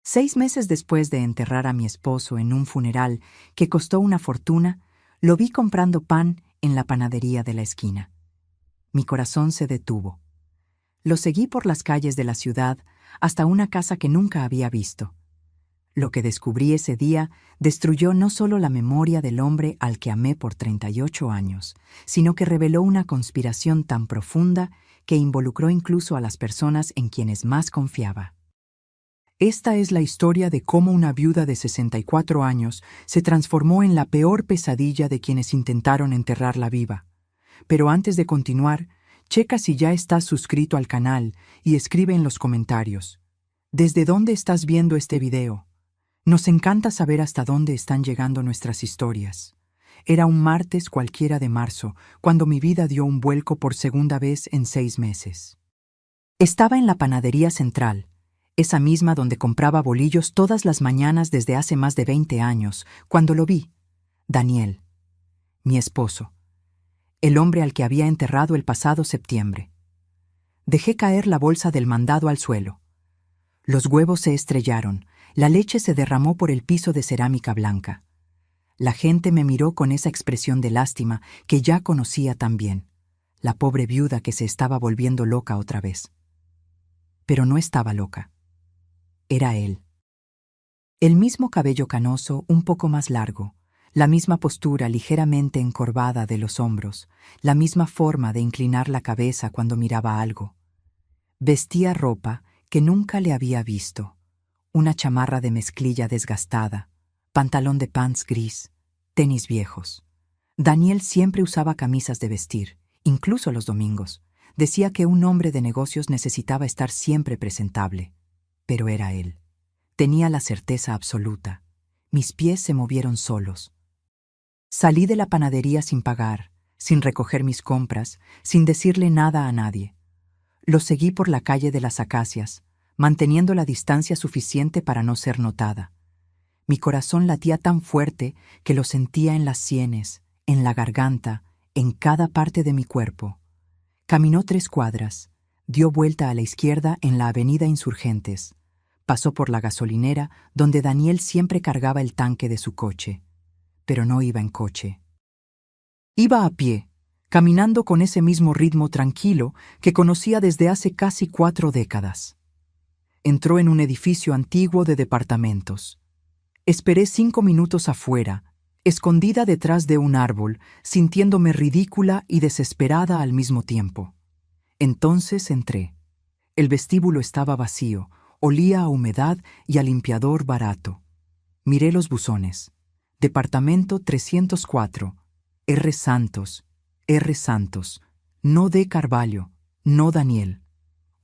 6 meses después de enterrar a mi esposo en un funeral que costó una fortuna, lo vi comprando pan en la panadería de la esquina. Mi corazón se detuvo. Lo seguí por las calles de la ciudad hasta una casa que nunca había visto. Lo que descubrí ese día destruyó no solo la memoria del hombre al que amé por 38 años, sino que reveló una conspiración tan profunda que involucró incluso a las personas en quienes más confiaba. Esta es la historia de cómo una viuda de 64 años se transformó en la peor pesadilla de quienes intentaron enterrarla viva. Pero antes de continuar, checa si ya estás suscrito al canal y escribe en los comentarios: ¿desde dónde estás viendo este video? Nos encanta saber hasta dónde están llegando nuestras historias. Era un martes cualquiera de marzo, cuando mi vida dio un vuelco por segunda vez en 6 meses. Estaba en la panadería central, esa misma donde compraba bolillos todas las mañanas desde hace más de 20 años, cuando lo vi. Daniel, mi esposo, el hombre al que había enterrado el pasado septiembre. Dejé caer la bolsa del mandado al suelo. Los huevos se estrellaron, la leche se derramó por el piso de cerámica blanca. La gente me miró con esa expresión de lástima que ya conocía tan bien, la pobre viuda que se estaba volviendo loca otra vez. Pero no estaba loca. Era él. El mismo cabello canoso, un poco más largo, la misma postura ligeramente encorvada de los hombros, la misma forma de inclinar la cabeza cuando miraba algo. Vestía ropa que nunca le había visto. Una chamarra de mezclilla desgastada, pantalón de pants gris, tenis viejos. Daniel siempre usaba camisas de vestir, incluso los domingos. Decía que un hombre de negocios necesitaba estar siempre presentable. Pero era él. Tenía la certeza absoluta. Mis pies se movieron solos. Salí de la panadería sin pagar, sin recoger mis compras, sin decirle nada a nadie. Lo seguí por la calle de las Acacias, manteniendo la distancia suficiente para no ser notada. Mi corazón latía tan fuerte que lo sentía en las sienes, en la garganta, en cada parte de mi cuerpo. Caminó 3 cuadras, dio vuelta a la izquierda en la avenida Insurgentes. Pasó por la gasolinera donde Daniel siempre cargaba el tanque de su coche. Pero no iba en coche. Iba a pie, caminando con ese mismo ritmo tranquilo que conocía desde hace casi 4 décadas. Entró en un edificio antiguo de departamentos. Esperé 5 minutos afuera, escondida detrás de un árbol, sintiéndome ridícula y desesperada al mismo tiempo. Entonces entré. El vestíbulo estaba vacío, olía a humedad y a limpiador barato. Miré los buzones. Departamento 304, R. Santos, no D. Carvalho, no Daniel.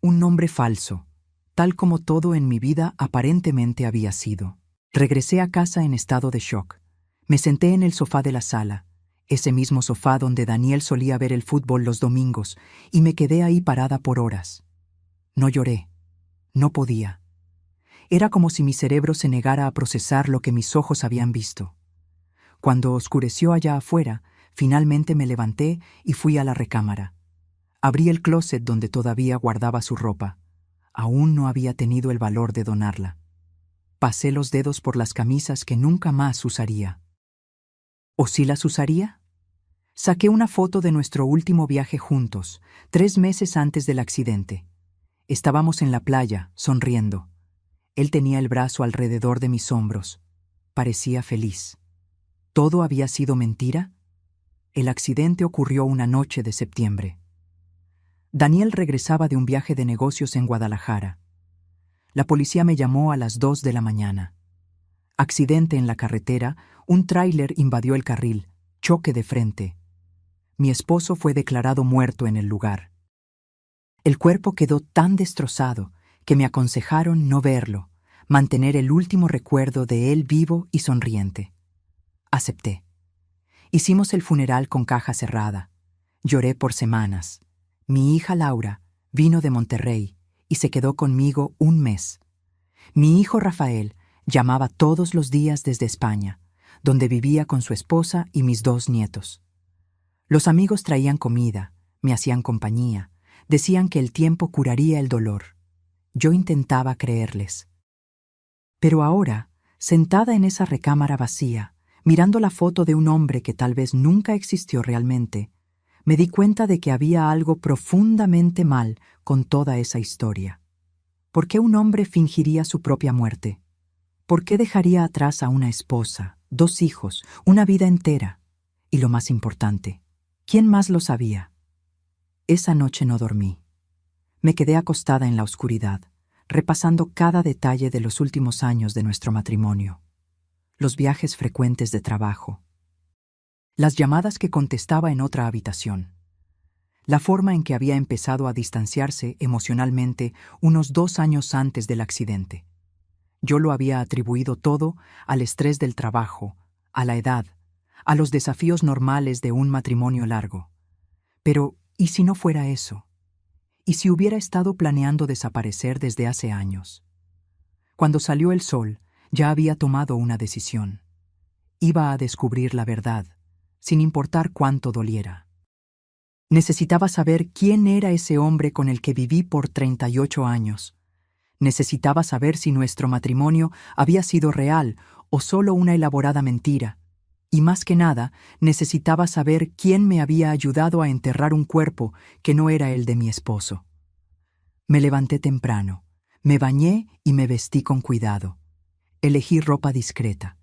Un nombre falso, tal como todo en mi vida aparentemente había sido. Regresé a casa en estado de shock. Me senté en el sofá de la sala, ese mismo sofá donde Daniel solía ver el fútbol los domingos, y me quedé ahí parada por horas. No lloré. No podía. Era como si mi cerebro se negara a procesar lo que mis ojos habían visto. Cuando oscureció allá afuera, finalmente me levanté y fui a la recámara. Abrí el closet donde todavía guardaba su ropa. Aún no había tenido el valor de donarla. Pasé los dedos por las camisas que nunca más usaría. ¿O sí las usaría? Saqué una foto de nuestro último viaje juntos, 3 meses antes del accidente. Estábamos en la playa, sonriendo. Él tenía el brazo alrededor de mis hombros. Parecía feliz. ¿Todo había sido mentira? El accidente ocurrió una noche de septiembre. Daniel regresaba de un viaje de negocios en Guadalajara. La policía me llamó a las 2 de la mañana. Accidente en la carretera, un tráiler invadió el carril, choque de frente. Mi esposo fue declarado muerto en el lugar. El cuerpo quedó tan destrozado que me aconsejaron no verlo, mantener el último recuerdo de él vivo y sonriente. Acepté. Hicimos el funeral con caja cerrada. Lloré por semanas. Mi hija Laura vino de Monterrey y se quedó conmigo 1 mes. Mi hijo Rafael llamaba todos los días desde España, donde vivía con su esposa y mis 2 nietos. Los amigos traían comida, me hacían compañía, decían que el tiempo curaría el dolor. Yo intentaba creerles. Pero ahora, sentada en esa recámara vacía, mirando la foto de un hombre que tal vez nunca existió realmente, me di cuenta de que había algo profundamente mal con toda esa historia. ¿Por qué un hombre fingiría su propia muerte? ¿Por qué dejaría atrás a una esposa, 2 hijos, una vida entera? Y lo más importante, ¿quién más lo sabía? Esa noche no dormí. Me quedé acostada en la oscuridad, repasando cada detalle de los últimos años de nuestro matrimonio. Los viajes frecuentes de trabajo. Las llamadas que contestaba en otra habitación. La forma en que había empezado a distanciarse emocionalmente unos 2 años antes del accidente. Yo lo había atribuido todo al estrés del trabajo, a la edad, a los desafíos normales de un matrimonio largo. Pero, ¿y si no fuera eso? ¿Y si hubiera estado planeando desaparecer desde hace años? Cuando salió el sol, ya había tomado una decisión. Iba a descubrir la verdad, sin importar cuánto doliera. Necesitaba saber quién era ese hombre con el que viví por 38 años. Necesitaba saber si nuestro matrimonio había sido real o solo una elaborada mentira. Y más que nada, necesitaba saber quién me había ayudado a enterrar un cuerpo que no era el de mi esposo. Me levanté temprano, me bañé y me vestí con cuidado. Elegí ropa discreta,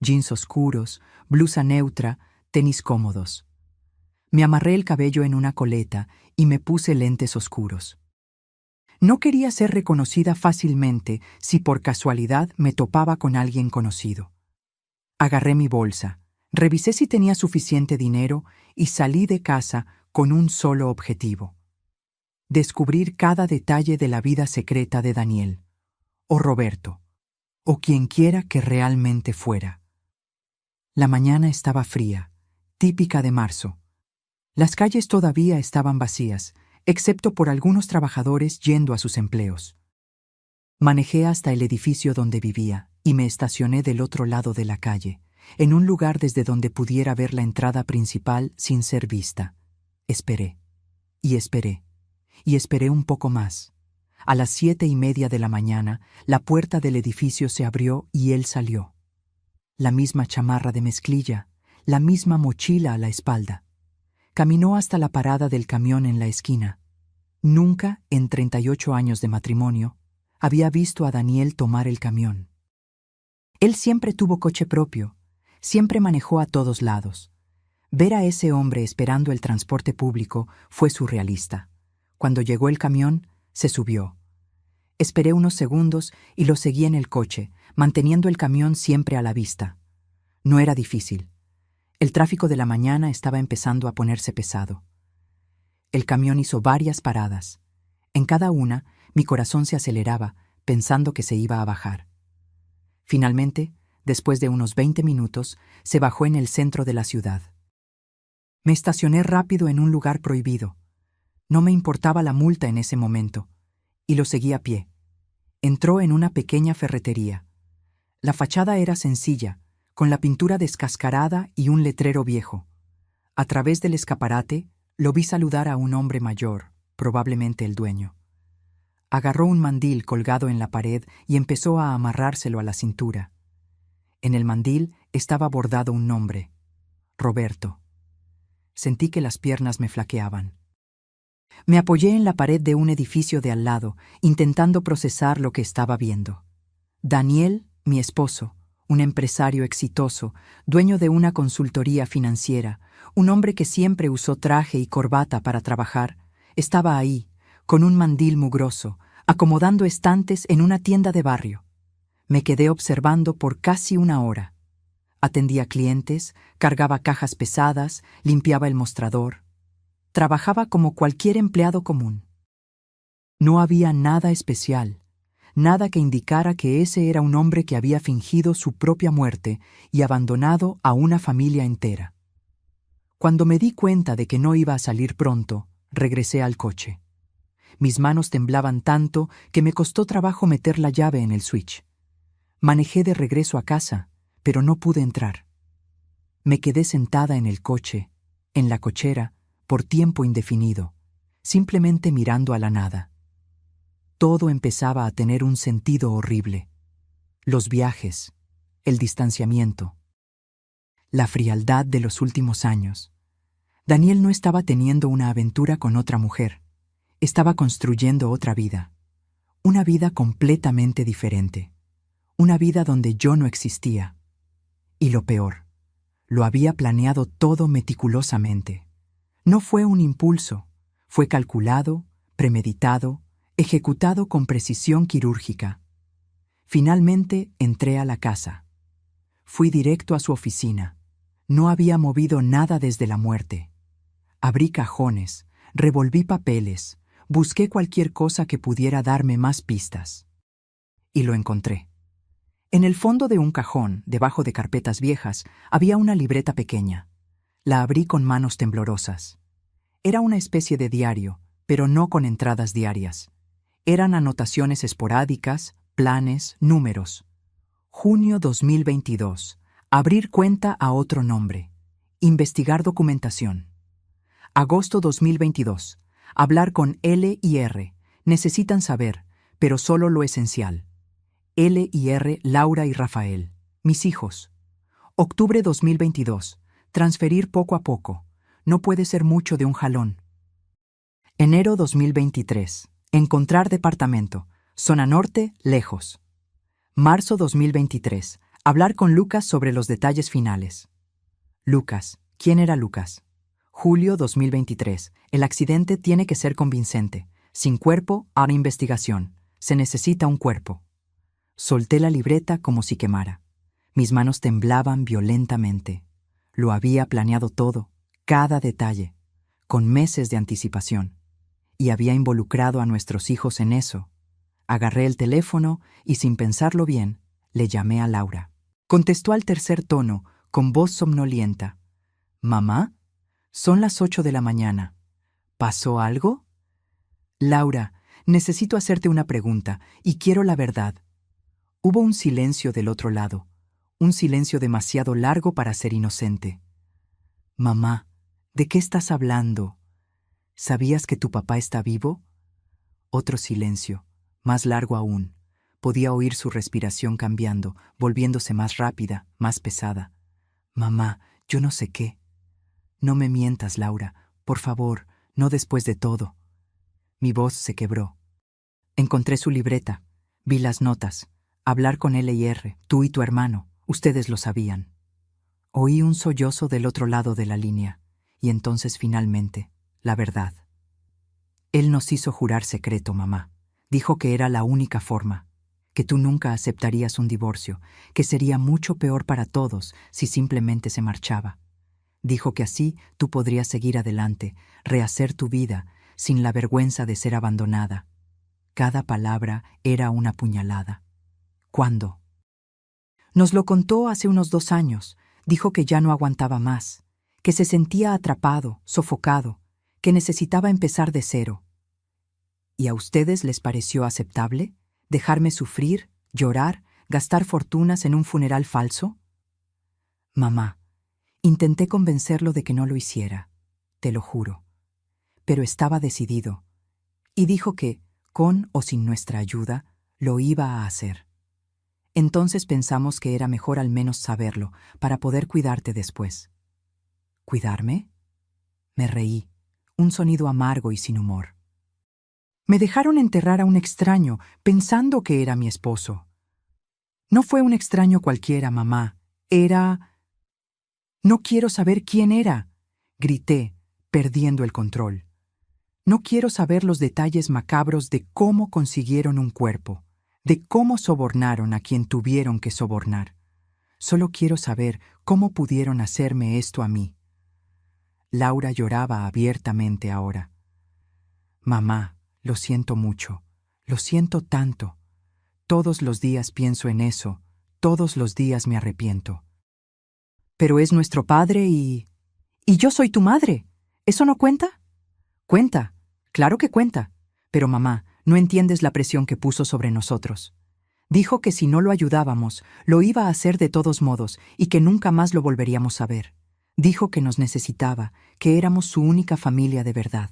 jeans oscuros, blusa neutra, tenis cómodos. Me amarré el cabello en una coleta y me puse lentes oscuros. No quería ser reconocida fácilmente si por casualidad me topaba con alguien conocido. Agarré mi bolsa, revisé si tenía suficiente dinero y salí de casa con un solo objetivo: descubrir cada detalle de la vida secreta de Daniel, o Roberto, o quien quiera que realmente fuera. La mañana estaba fría, típica de marzo. Las calles todavía estaban vacías, excepto por algunos trabajadores yendo a sus empleos. Manejé hasta el edificio donde vivía y me estacioné del otro lado de la calle, en un lugar desde donde pudiera ver la entrada principal sin ser vista. Esperé, y esperé, y esperé un poco más. A las 7:30 de la mañana, la puerta del edificio se abrió y él salió. La misma chamarra de mezclilla, la misma mochila a la espalda. Caminó hasta la parada del camión en la esquina. Nunca, en 38 años de matrimonio, había visto a Daniel tomar el camión. Él siempre tuvo coche propio, siempre manejó a todos lados. Ver a ese hombre esperando el transporte público fue surrealista. Cuando llegó el camión, se subió. Esperé unos segundos y lo seguí en el coche, manteniendo el camión siempre a la vista. No era difícil. El tráfico de la mañana estaba empezando a ponerse pesado. El camión hizo varias paradas. En cada una, mi corazón se aceleraba, pensando que se iba a bajar. Finalmente, después de unos 20 minutos, se bajó en el centro de la ciudad. Me estacioné rápido en un lugar prohibido. No me importaba la multa en ese momento, y lo seguí a pie. Entró en una pequeña ferretería. La fachada era sencilla, con la pintura descascarada y un letrero viejo. A través del escaparate, lo vi saludar a un hombre mayor, probablemente el dueño. Agarró un mandil colgado en la pared y empezó a amarrárselo a la cintura. En el mandil estaba bordado un nombre: Roberto. Sentí que las piernas me flaqueaban. Me apoyé en la pared de un edificio de al lado, intentando procesar lo que estaba viendo. Daniel, mi esposo, un empresario exitoso, dueño de una consultoría financiera, un hombre que siempre usó traje y corbata para trabajar, estaba ahí, con un mandil mugroso, acomodando estantes en una tienda de barrio. Me quedé observando por casi 1 hora. Atendía clientes, cargaba cajas pesadas, limpiaba el mostrador. Trabajaba como cualquier empleado común. No había nada especial, nada que indicara que ese era un hombre que había fingido su propia muerte y abandonado a una familia entera. Cuando me di cuenta de que no iba a salir pronto, regresé al coche. Mis manos temblaban tanto que me costó trabajo meter la llave en el switch. Manejé de regreso a casa, pero no pude entrar. Me quedé sentada en el coche, en la cochera, por tiempo indefinido, simplemente mirando a la nada. Todo empezaba a tener un sentido horrible. Los viajes, el distanciamiento, la frialdad de los últimos años. Daniel no estaba teniendo una aventura con otra mujer. Estaba construyendo otra vida. Una vida completamente diferente. Una vida donde yo no existía. Y lo peor, lo había planeado todo meticulosamente. No fue un impulso, fue calculado, premeditado, ejecutado con precisión quirúrgica. Finalmente entré a la casa. Fui directo a su oficina. No había movido nada desde la muerte. Abrí cajones, revolví papeles, busqué cualquier cosa que pudiera darme más pistas. Y lo encontré. En el fondo de un cajón, debajo de carpetas viejas, había una libreta pequeña. La abrí con manos temblorosas. Era una especie de diario, pero no con entradas diarias. Eran anotaciones esporádicas, planes, números. Junio 2022. Abrir cuenta a otro nombre. Investigar documentación. Agosto 2022. Hablar con L y R. Necesitan saber, pero solo lo esencial. L y R, Laura y Rafael. Mis hijos. Octubre 2022. Transferir poco a poco. No puede ser mucho de un jalón. Enero 2023. Encontrar departamento. Zona norte, lejos. Marzo 2023. Hablar con Lucas sobre los detalles finales. Lucas. ¿Quién era Lucas? Julio 2023. El accidente tiene que ser convincente. Sin cuerpo, habrá investigación. Se necesita un cuerpo. Solté la libreta como si quemara. Mis manos temblaban violentamente. Lo había planeado todo, cada detalle, con meses de anticipación. Y había involucrado a nuestros hijos en eso. Agarré el teléfono y, sin pensarlo bien, le llamé a Laura. Contestó al tercer tono, con voz somnolienta. «¿Mamá? Son las 8 de la mañana. ¿Pasó algo?» «Laura, necesito hacerte una pregunta, y quiero la verdad». Hubo un silencio del otro lado, un silencio demasiado largo para ser inocente. «Mamá, ¿de qué estás hablando? ¿Sabías que tu papá está vivo?» Otro silencio, más largo aún. Podía oír su respiración cambiando, volviéndose más rápida, más pesada. «Mamá, yo no sé qué». «No me mientas, Laura. Por favor, no después de todo». Mi voz se quebró. Encontré su libreta. Vi las notas. Hablar con L y R, tú y tu hermano. Ustedes lo sabían. Oí un sollozo del otro lado de la línea. Y entonces, finalmente, la verdad. Él nos hizo jurar secreto, mamá. Dijo que era la única forma. Que tú nunca aceptarías un divorcio. Que sería mucho peor para todos si simplemente se marchaba. Dijo que así tú podrías seguir adelante, rehacer tu vida, sin la vergüenza de ser abandonada. Cada palabra era una puñalada. ¿Cuándo? Nos lo contó hace unos 2 años. Dijo que ya no aguantaba más, que se sentía atrapado, sofocado, que necesitaba empezar de cero. ¿Y a ustedes les pareció aceptable dejarme sufrir, llorar, gastar fortunas en un funeral falso? Mamá, intenté convencerlo de que no lo hiciera, te lo juro. Pero estaba decidido, y dijo que, con o sin nuestra ayuda, lo iba a hacer. Entonces pensamos que era mejor al menos saberlo, para poder cuidarte después. ¿Cuidarme? Me reí, un sonido amargo y sin humor. Me dejaron enterrar a un extraño, pensando que era mi esposo. No fue un extraño cualquiera, mamá. Era... No quiero saber quién era, grité, perdiendo el control. No quiero saber los detalles macabros de cómo consiguieron un cuerpo, de cómo sobornaron a quien tuvieron que sobornar. Solo quiero saber cómo pudieron hacerme esto a mí. Laura lloraba abiertamente ahora. Mamá, lo siento mucho, lo siento tanto. Todos los días pienso en eso, todos los días me arrepiento. Pero es nuestro padre y yo soy tu madre. ¿Eso no cuenta? Cuenta, claro que cuenta. Pero mamá, no entiendes la presión que puso sobre nosotros. Dijo que si no lo ayudábamos, lo iba a hacer de todos modos y que nunca más lo volveríamos a ver. Dijo que nos necesitaba, que éramos su única familia de verdad.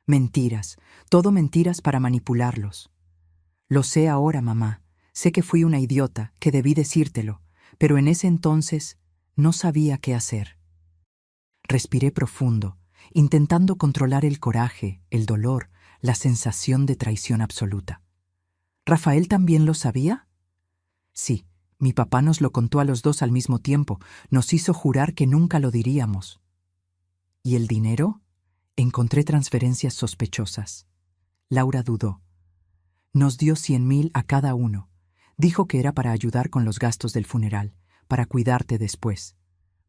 Mentiras, todo mentiras para manipularlos. Lo sé ahora, mamá. Sé que fui una idiota, que debí decírtelo, pero en ese entonces no sabía qué hacer. Respiré profundo, intentando controlar el coraje, el dolor, la sensación de traición absoluta. ¿Rafael también lo sabía? Sí, mi papá nos lo contó a los dos al mismo tiempo, nos hizo jurar que nunca lo diríamos. ¿Y el dinero? Encontré transferencias sospechosas. Laura dudó. Nos dio 100,000 a cada uno. Dijo que era para ayudar con los gastos del funeral, para cuidarte después.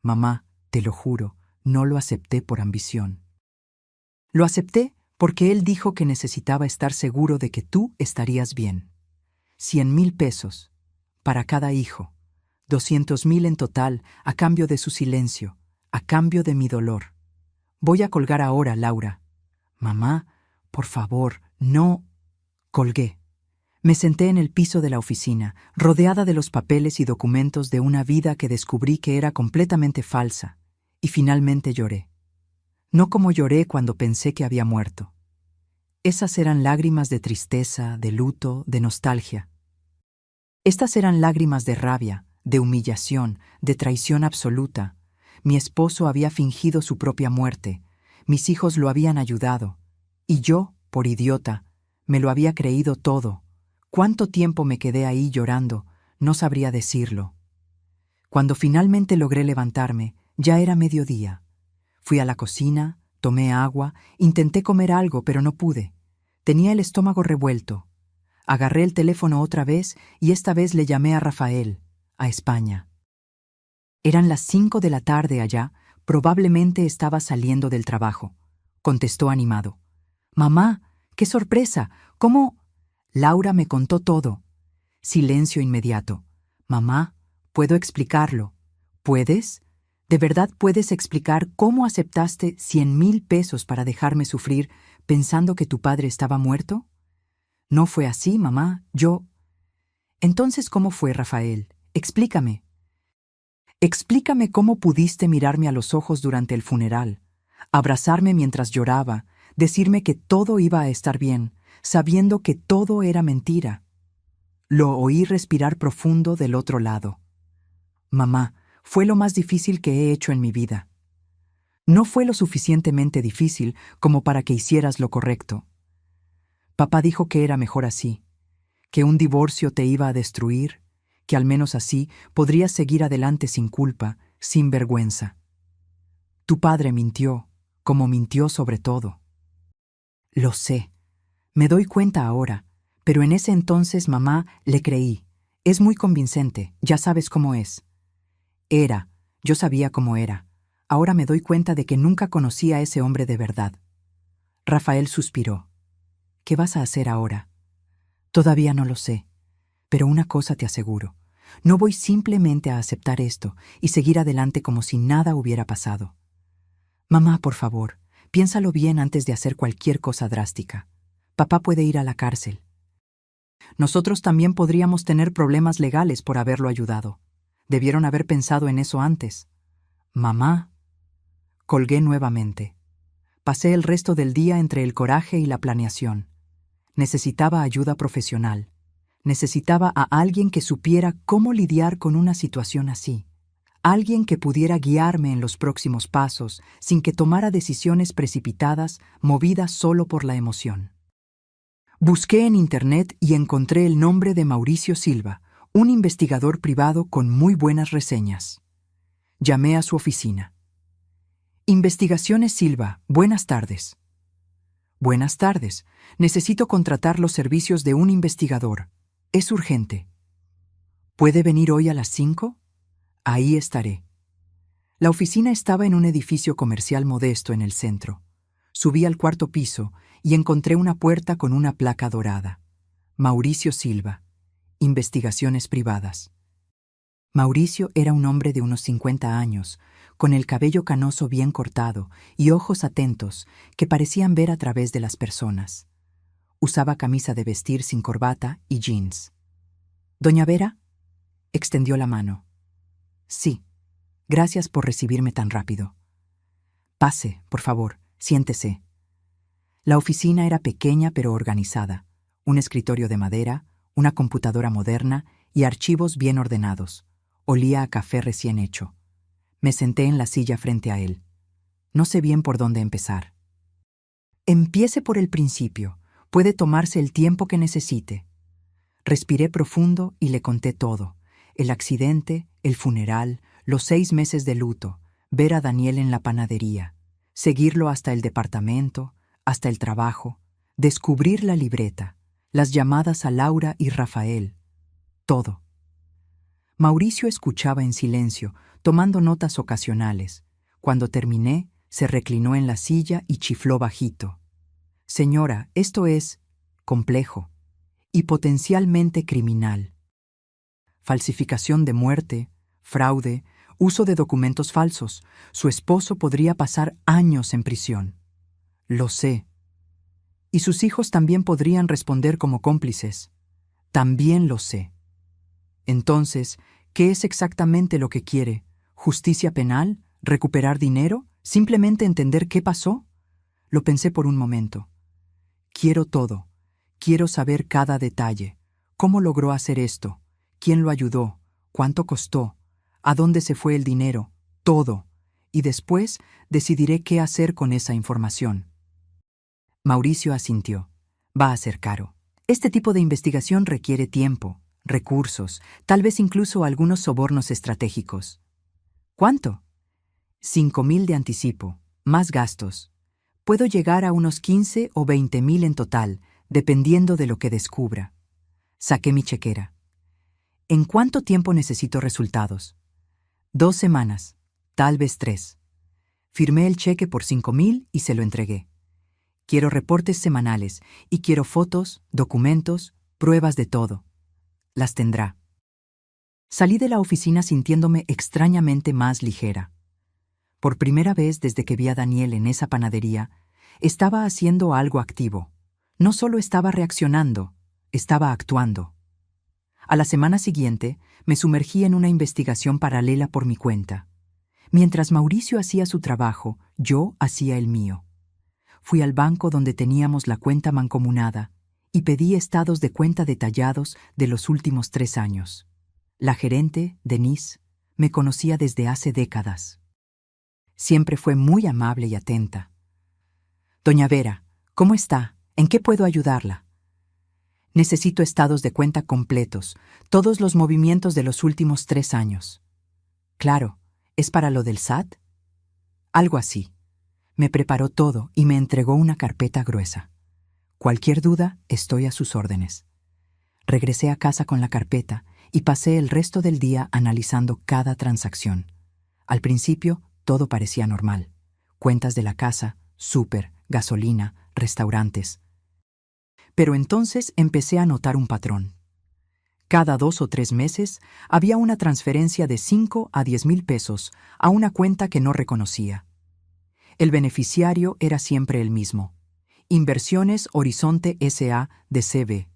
Mamá, te lo juro, no lo acepté por ambición. Lo acepté porque él dijo que necesitaba estar seguro de que tú estarías bien. 100,000 pesos, para cada hijo. 200,000 en total, a cambio de su silencio, a cambio de mi dolor. Voy a colgar ahora, Laura. Mamá, por favor, no. Colgué. Me senté en el piso de la oficina, rodeada de los papeles y documentos de una vida que descubrí que era completamente falsa, y finalmente lloré. No como lloré cuando pensé que había muerto. Esas eran lágrimas de tristeza, de luto, de nostalgia. Estas eran lágrimas de rabia, de humillación, de traición absoluta. Mi esposo había fingido su propia muerte, mis hijos lo habían ayudado, y yo, por idiota, me lo había creído todo. ¿Cuánto tiempo me quedé ahí llorando? No sabría decirlo. Cuando finalmente logré levantarme, ya era mediodía. Fui a la cocina, tomé agua, intenté comer algo, pero no pude. Tenía el estómago revuelto. Agarré el teléfono otra vez y esta vez le llamé a Rafael, a España. Eran las 5 de la tarde allá, probablemente estaba saliendo del trabajo. Contestó animado. «Mamá, qué sorpresa, ¿cómo...?» Laura me contó todo. Silencio inmediato. «Mamá, puedo explicarlo». «¿Puedes? ¿De verdad puedes explicar cómo aceptaste 100,000 pesos para dejarme sufrir pensando que tu padre estaba muerto?» «No fue así, mamá, yo...» «Entonces, ¿cómo fue, Rafael? Explícame». «Explícame cómo pudiste mirarme a los ojos durante el funeral, abrazarme mientras lloraba, decirme que todo iba a estar bien, sabiendo que todo era mentira». Lo oí respirar profundo del otro lado. «Mamá, fue lo más difícil que he hecho en mi vida. No fue lo suficientemente difícil como para que hicieras lo correcto. Papá dijo que era mejor así, que un divorcio te iba a destruir, que al menos así podrías seguir adelante sin culpa, sin vergüenza. Tu padre mintió, como mintió sobre todo». «Lo sé. Me doy cuenta ahora, pero en ese entonces, mamá, le creí. Es muy convincente, ya sabes cómo es». Yo sabía cómo era. Ahora me doy cuenta de que nunca conocí a ese hombre de verdad. Rafael suspiró. «¿Qué vas a hacer ahora?» «Todavía no lo sé, pero una cosa te aseguro. No voy simplemente a aceptar esto y seguir adelante como si nada hubiera pasado. Mamá, por favor, piénsalo bien antes de hacer cualquier cosa drástica. Papá puede ir a la cárcel. Nosotros también podríamos tener problemas legales por haberlo ayudado. Debieron haber pensado en eso antes. Mamá». Colgué nuevamente. Pasé el resto del día entre el coraje y la planeación. Necesitaba ayuda profesional. Necesitaba a alguien que supiera cómo lidiar con una situación así. Alguien que pudiera guiarme en los próximos pasos sin que tomara decisiones precipitadas, movidas solo por la emoción. Busqué en Internet y encontré el nombre de Mauricio Silva, un investigador privado con muy buenas reseñas. Llamé a su oficina. «Investigaciones Silva, buenas tardes». «Buenas tardes. Necesito contratar los servicios de un investigador. Es urgente». «¿Puede venir hoy a las 5? Ahí estaré». La oficina estaba en un edificio comercial modesto en el centro. Subí al cuarto piso y encontré una puerta con una placa dorada. Mauricio Silva, Investigaciones Privadas. Mauricio era un hombre de unos 50 años, con el cabello canoso bien cortado y ojos atentos que parecían ver a través de las personas. Usaba camisa de vestir sin corbata y jeans. «¿Doña Vera?» Extendió la mano. «Sí, gracias por recibirme tan rápido». «Pase, por favor, siéntese». La oficina era pequeña pero organizada. Un escritorio de madera, una computadora moderna y archivos bien ordenados. Olía a café recién hecho. Me senté en la silla frente a él. No sé bien por dónde empezar. Empiece por el principio. Puede tomarse el tiempo que necesite. Respiré profundo y le conté todo. El accidente, el funeral, los 6 meses de luto, ver a Daniel en la panadería, seguirlo hasta el departamento, hasta el trabajo, descubrir la libreta, las llamadas a Laura y Rafael. Todo. Mauricio escuchaba en silencio, tomando notas ocasionales. Cuando terminé, se reclinó en la silla y chifló bajito. Señora, esto es complejo y potencialmente criminal. Falsificación de muerte, fraude, uso de documentos falsos. Su esposo podría pasar años en prisión. Lo sé. Y sus hijos también podrían responder como cómplices. También lo sé. Entonces, ¿qué es exactamente lo que quiere? ¿Justicia penal? ¿Recuperar dinero? ¿Simplemente entender qué pasó? Lo pensé por un momento. Quiero todo. Quiero saber cada detalle. ¿Cómo logró hacer esto? ¿Quién lo ayudó? ¿Cuánto costó? ¿A dónde se fue el dinero? Todo. Y después decidiré qué hacer con esa información. Mauricio asintió. Va a ser caro. Este tipo de investigación requiere tiempo, recursos, tal vez incluso algunos sobornos estratégicos. ¿Cuánto? 5,000 de anticipo, más gastos. Puedo llegar a unos 15 o 20,000 en total, dependiendo de lo que descubra. Saqué mi chequera. ¿En cuánto tiempo necesito resultados? 2 semanas, tal vez 3. Firmé el cheque por 5,000 y se lo entregué. Quiero reportes semanales y quiero fotos, documentos, pruebas de todo. Las tendrá. Salí de la oficina sintiéndome extrañamente más ligera. Por primera vez desde que vi a Daniel en esa panadería, estaba haciendo algo activo. No solo estaba reaccionando, estaba actuando. A la semana siguiente, me sumergí en una investigación paralela por mi cuenta. Mientras Mauricio hacía su trabajo, yo hacía el mío. Fui al banco donde teníamos la cuenta mancomunada y pedí estados de cuenta detallados de los últimos 3 años. La gerente, Denise, me conocía desde hace décadas. Siempre fue muy amable y atenta. Doña Vera, ¿cómo está? ¿En qué puedo ayudarla? Necesito estados de cuenta completos, todos los movimientos de los últimos 3 años. Claro, ¿es para lo del SAT? Algo así. Me preparó todo y me entregó una carpeta gruesa. Cualquier duda, estoy a sus órdenes. Regresé a casa con la carpeta y pasé el resto del día analizando cada transacción. Al principio, todo parecía normal. Cuentas de la casa, súper, gasolina, restaurantes. Pero entonces empecé a notar un patrón. Cada 2 o 3 meses había una transferencia de 5 a 10,000 pesos a una cuenta que no reconocía. El beneficiario era siempre el mismo. Inversiones Horizonte S.A. de CB.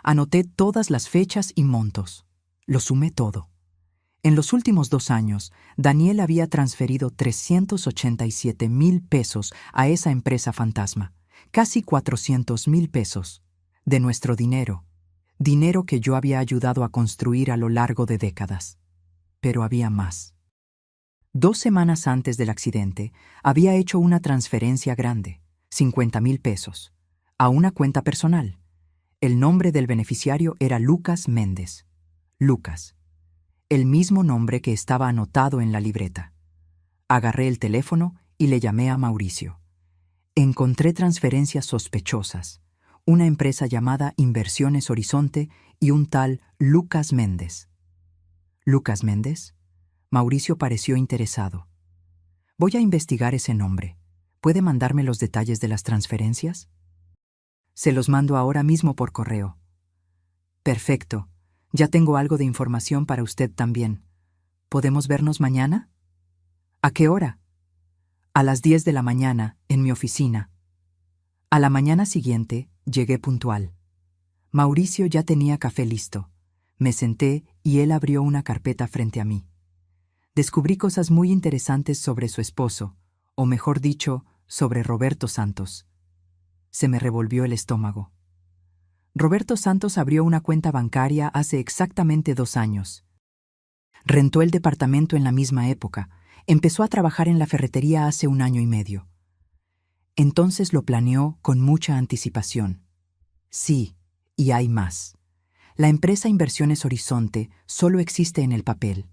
Anoté todas las fechas y montos. Lo sumé todo. En los últimos 2 años, Daniel había transferido 387,000 pesos a esa empresa fantasma, casi 400,000 pesos, de nuestro dinero, dinero que yo había ayudado a construir a lo largo de décadas. Pero había más. 2 semanas antes del accidente, había hecho una transferencia grande, 50,000 pesos, a una cuenta personal. El nombre del beneficiario era Lucas Méndez. Lucas. El mismo nombre que estaba anotado en la libreta. Agarré el teléfono y le llamé a Mauricio. Encontré transferencias sospechosas, una empresa llamada Inversiones Horizonte y un tal Lucas Méndez. ¿Lucas Méndez? Mauricio pareció interesado. Voy a investigar ese nombre. ¿Puede mandarme los detalles de las transferencias? Se los mando ahora mismo por correo. Perfecto. Ya tengo algo de información para usted también. ¿Podemos vernos mañana? ¿A qué hora? A las 10 de la mañana, en mi oficina. A la mañana siguiente, llegué puntual. Mauricio ya tenía café listo. Me senté y él abrió una carpeta frente a mí. Descubrí cosas muy interesantes sobre su esposo, o mejor dicho, sobre Roberto Santos. Se me revolvió el estómago. Roberto Santos abrió una cuenta bancaria hace exactamente 2 años. Rentó el departamento en la misma época. Empezó a trabajar en la ferretería hace 1 año y medio. Entonces lo planeó con mucha anticipación. Sí, y hay más. La empresa Inversiones Horizonte solo existe en el papel.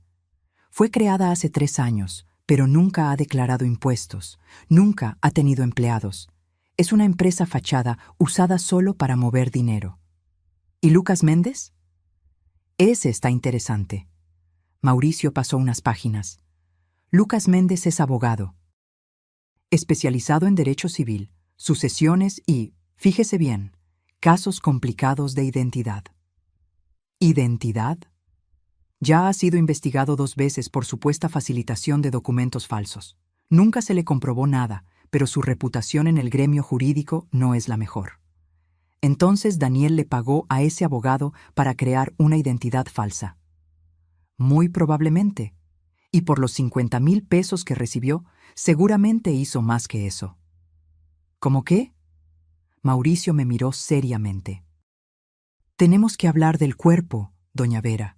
Fue creada hace 3 años, pero nunca ha declarado impuestos, nunca ha tenido empleados. Es una empresa fachada usada solo para mover dinero. ¿Y Lucas Méndez? Ese está interesante. Mauricio pasó unas páginas. Lucas Méndez es abogado, especializado en derecho civil, sucesiones y, fíjese bien, casos complicados de identidad. ¿Identidad? Ya ha sido investigado 2 veces por supuesta facilitación de documentos falsos. Nunca se le comprobó nada, pero su reputación en el gremio jurídico no es la mejor. Entonces Daniel le pagó a ese abogado para crear una identidad falsa. Muy probablemente. Y por los 50,000 pesos que recibió, seguramente hizo más que eso. ¿Cómo qué? Mauricio me miró seriamente. Tenemos que hablar del cuerpo, doña Vera.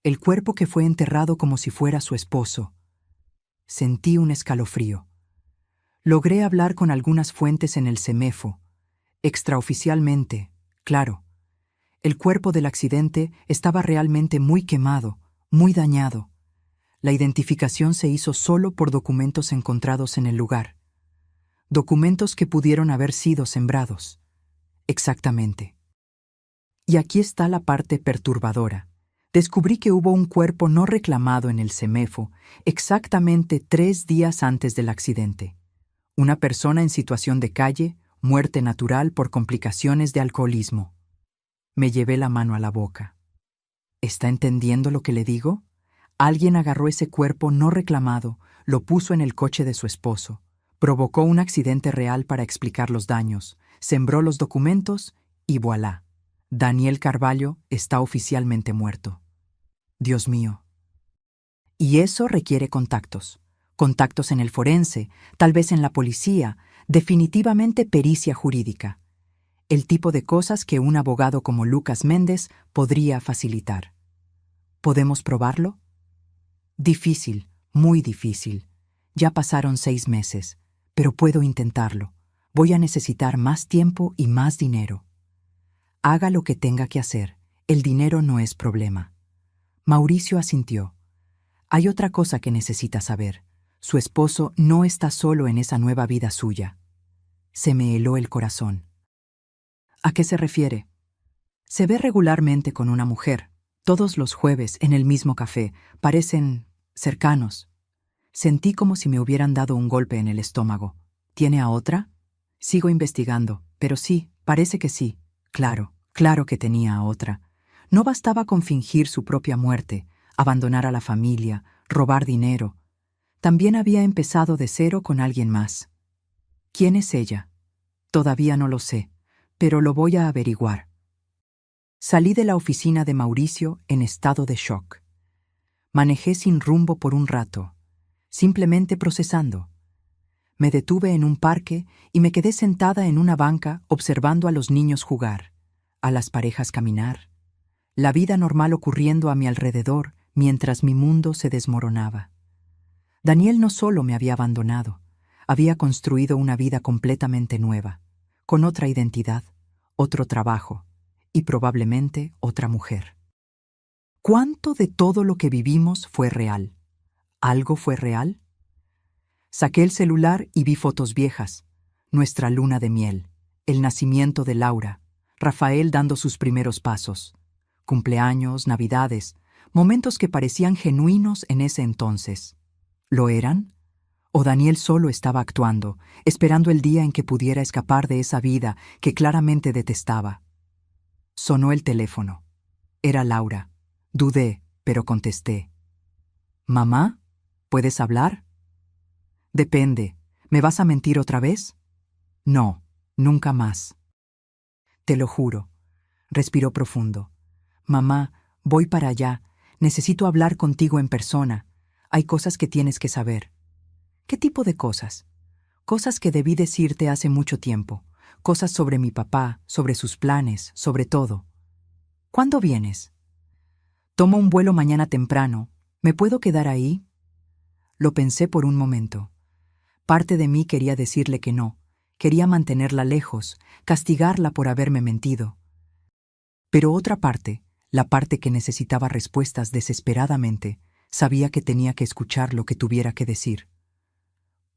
El cuerpo que fue enterrado como si fuera su esposo. Sentí un escalofrío. Logré hablar con algunas fuentes en el CEMEFO. Extraoficialmente, claro. El cuerpo del accidente estaba realmente muy quemado, muy dañado. La identificación se hizo solo por documentos encontrados en el lugar. Documentos que pudieron haber sido sembrados. Exactamente. Y aquí está la parte perturbadora. Descubrí que hubo un cuerpo no reclamado en el CEMEFO exactamente 3 días antes del accidente. Una persona en situación de calle, muerte natural por complicaciones de alcoholismo. Me llevé la mano a la boca. ¿Está entendiendo lo que le digo? Alguien agarró ese cuerpo no reclamado, lo puso en el coche de su esposo, provocó un accidente real para explicar los daños, sembró los documentos y voilà. Daniel Carvalho está oficialmente muerto. Dios mío. Y eso requiere contactos. Contactos en el forense, tal vez en la policía, definitivamente pericia jurídica. El tipo de cosas que un abogado como Lucas Méndez podría facilitar. ¿Podemos probarlo? Difícil, muy difícil. Ya pasaron 6 meses, pero puedo intentarlo. Voy a necesitar más tiempo y más dinero. Haga lo que tenga que hacer. El dinero no es problema. Mauricio asintió. Hay otra cosa que necesita saber. Su esposo no está solo en esa nueva vida suya. Se me heló el corazón. ¿A qué se refiere? Se ve regularmente con una mujer. Todos los jueves en el mismo café. Parecen cercanos. Sentí como si me hubieran dado un golpe en el estómago. ¿Tiene a otra? Sigo investigando, pero sí, parece que sí. Claro que tenía a otra. No bastaba con fingir su propia muerte, abandonar a la familia, robar dinero. También había empezado de cero con alguien más. ¿Quién es ella? Todavía no lo sé, pero lo voy a averiguar. Salí de la oficina de Mauricio en estado de shock. Manejé sin rumbo por un rato, simplemente procesando. Me detuve en un parque y me quedé sentada en una banca observando a los niños jugar, a las parejas caminar, la vida normal ocurriendo a mi alrededor mientras mi mundo se desmoronaba. Daniel no solo me había abandonado, había construido una vida completamente nueva, con otra identidad, otro trabajo y probablemente otra mujer. ¿Cuánto de todo lo que vivimos fue real? ¿Algo fue real? Saqué el celular y vi fotos viejas, nuestra luna de miel, el nacimiento de Laura, Rafael dando sus primeros pasos, cumpleaños, navidades, momentos que parecían genuinos en ese entonces. ¿Lo eran? ¿O Daniel solo estaba actuando, esperando el día en que pudiera escapar de esa vida que claramente detestaba? Sonó el teléfono. Era Laura. Dudé, pero contesté. ¿Mamá? ¿Puedes hablar? Depende. ¿Me vas a mentir otra vez? No, nunca más. Te lo juro. Respiró profundo. Mamá, voy para allá. Necesito hablar contigo en persona. Hay cosas que tienes que saber. ¿Qué tipo de cosas? Cosas que debí decirte hace mucho tiempo. cosas sobre mi papá, sobre sus planes, sobre todo. ¿Cuándo vienes? Tomo un vuelo mañana temprano. ¿Me puedo quedar ahí? Lo pensé por un momento. Parte de mí quería decirle que no, quería mantenerla lejos, castigarla por haberme mentido. Pero otra parte, la parte que necesitaba respuestas desesperadamente, sabía que tenía que escuchar lo que tuviera que decir.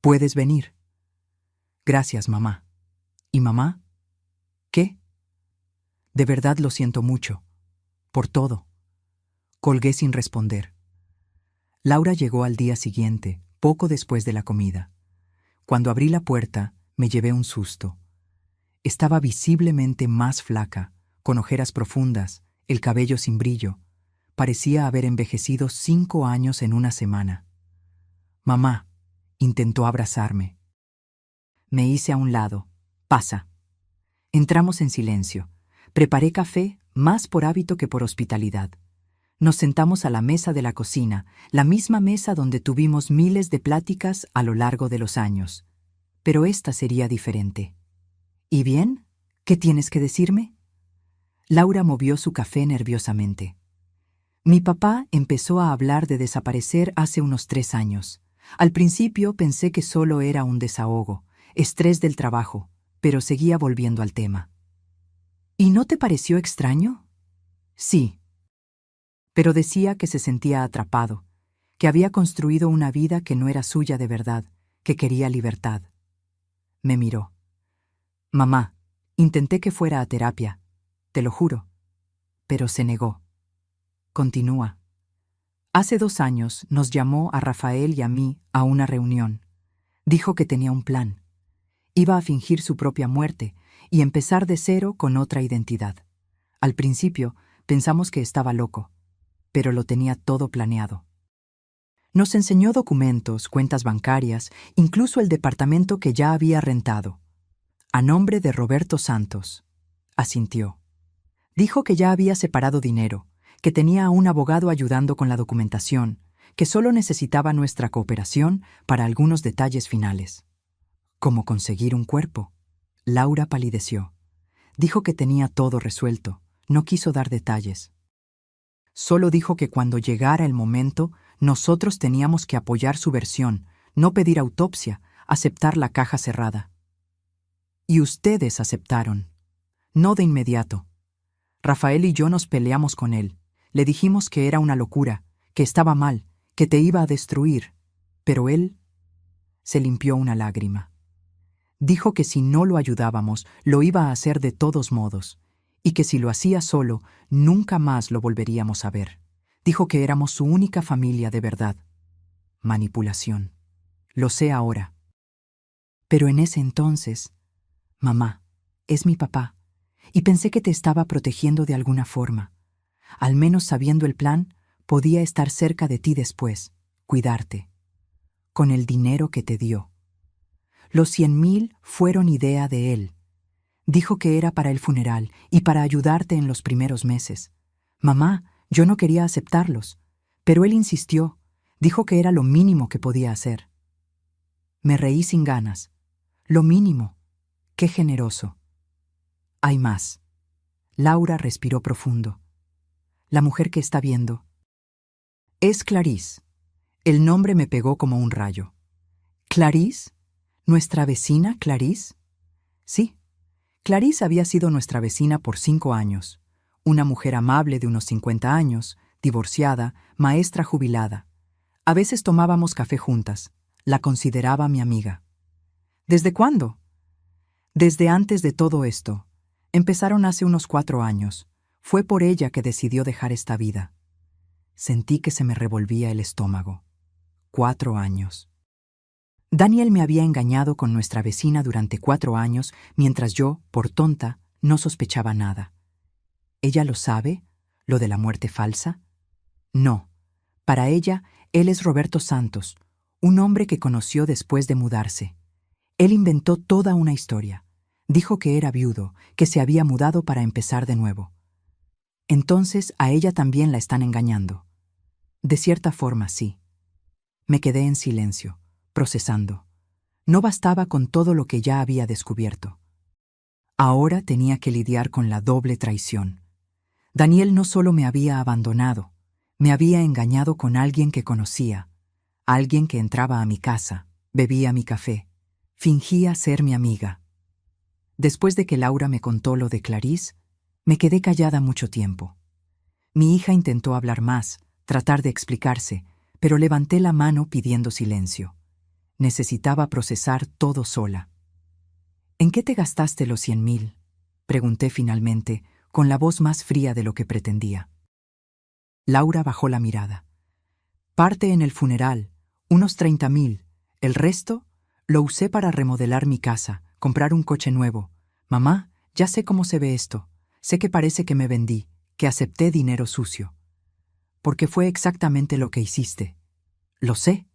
¿Puedes venir? Gracias, mamá. ¿Y mamá? ¿Qué? De verdad lo siento mucho. Por todo. Colgué sin responder. Laura llegó al día siguiente, poco después de la comida. Cuando abrí la puerta, me llevé un susto. Estaba visiblemente más flaca, con ojeras profundas, el cabello sin brillo. Parecía haber envejecido 5 años en una semana. Mamá, intentó abrazarme. Me hice a un lado. Pasa. Entramos en silencio. Preparé café, más por hábito que por hospitalidad. Nos sentamos a la mesa de la cocina, la misma mesa donde tuvimos miles de pláticas a lo largo de los años. Pero esta sería diferente. ¿Y bien? ¿Qué tienes que decirme? Laura movió su café nerviosamente. Mi papá empezó a hablar de desaparecer hace unos 3 años. Al principio pensé que solo era un desahogo, estrés del trabajo, pero seguía volviendo al tema. ¿Y no te pareció extraño? Sí. Pero decía que se sentía atrapado, que había construido una vida que no era suya de verdad, que quería libertad. Me miró. Mamá, intenté que fuera a terapia, te lo juro, pero se negó. Continúa. Hace 2 años nos llamó a Rafael y a mí a una reunión. Dijo que tenía un plan. Iba a fingir su propia muerte y empezar de cero con otra identidad. Al principio pensamos que estaba loco, pero lo tenía todo planeado. Nos enseñó documentos, cuentas bancarias, incluso el departamento que ya había rentado. A nombre de Roberto Santos. Asintió. Dijo que ya había separado dinero, que tenía a un abogado ayudando con la documentación, que solo necesitaba nuestra cooperación para algunos detalles finales. ¿Cómo conseguir un cuerpo? Laura palideció. Dijo que tenía todo resuelto, no quiso dar detalles. Solo dijo que cuando llegara el momento, nosotros teníamos que apoyar su versión, no pedir autopsia, aceptar la caja cerrada. Y ustedes aceptaron. No de inmediato. Rafael y yo nos peleamos con él. Le dijimos que era una locura, que estaba mal, que te iba a destruir. Pero él se limpió una lágrima. Dijo que si no lo ayudábamos, lo iba a hacer de todos modos, y que si lo hacía solo, nunca más lo volveríamos a ver. Dijo que éramos su única familia de verdad. Manipulación. Lo sé ahora. Pero en ese entonces, mamá, es mi papá, y pensé que te estaba protegiendo de alguna forma. Al menos sabiendo el plan, podía estar cerca de ti después, cuidarte. Con el dinero que te dio. Los 100,000 fueron idea de él. Dijo que era para el funeral y para ayudarte en los primeros meses. Mamá, yo no quería aceptarlos, pero él insistió. Dijo que era lo mínimo que podía hacer. Me reí sin ganas. Lo mínimo. Qué generoso. Hay más. Laura respiró profundo. La mujer que está viendo. Es Clarice. El nombre me pegó como un rayo. ¿Clarice? ¿Nuestra vecina Clarice? Sí. Clarice había sido nuestra vecina por 5 años. Una mujer amable de unos 50 años, divorciada, maestra jubilada. A veces tomábamos café juntas. La consideraba mi amiga. ¿Desde cuándo? Desde antes de todo esto. Empezaron hace unos 4 años. Fue por ella que decidió dejar esta vida. Sentí que se me revolvía el estómago. 4 años. Daniel me había engañado con nuestra vecina durante 4 años, mientras yo, por tonta, no sospechaba nada. ¿Ella lo sabe? ¿Lo de la muerte falsa? No. Para ella, él es Roberto Santos, un hombre que conoció después de mudarse. Él inventó toda una historia. Dijo que era viudo, que se había mudado para empezar de nuevo. Entonces, a ella también la están engañando. De cierta forma, sí. Me quedé en silencio, procesando. No bastaba con todo lo que ya había descubierto. Ahora tenía que lidiar con la doble traición. Daniel no solo me había abandonado, me había engañado con alguien que conocía, alguien que entraba a mi casa, bebía mi café, fingía ser mi amiga. Después de que Laura me contó lo de Clarisse, me quedé callada mucho tiempo. Mi hija intentó hablar más, tratar de explicarse, pero levanté la mano pidiendo silencio. Necesitaba procesar todo sola. ¿En qué te gastaste los 100.000? Pregunté finalmente, con la voz más fría de lo que pretendía. Laura bajó la mirada. Parte en el funeral, unos 30.000. El resto lo usé para remodelar mi casa, comprar un coche nuevo. Mamá, ya sé cómo se ve esto. Sé que parece que me vendí, que acepté dinero sucio. Porque fue exactamente lo que hiciste. Lo sé.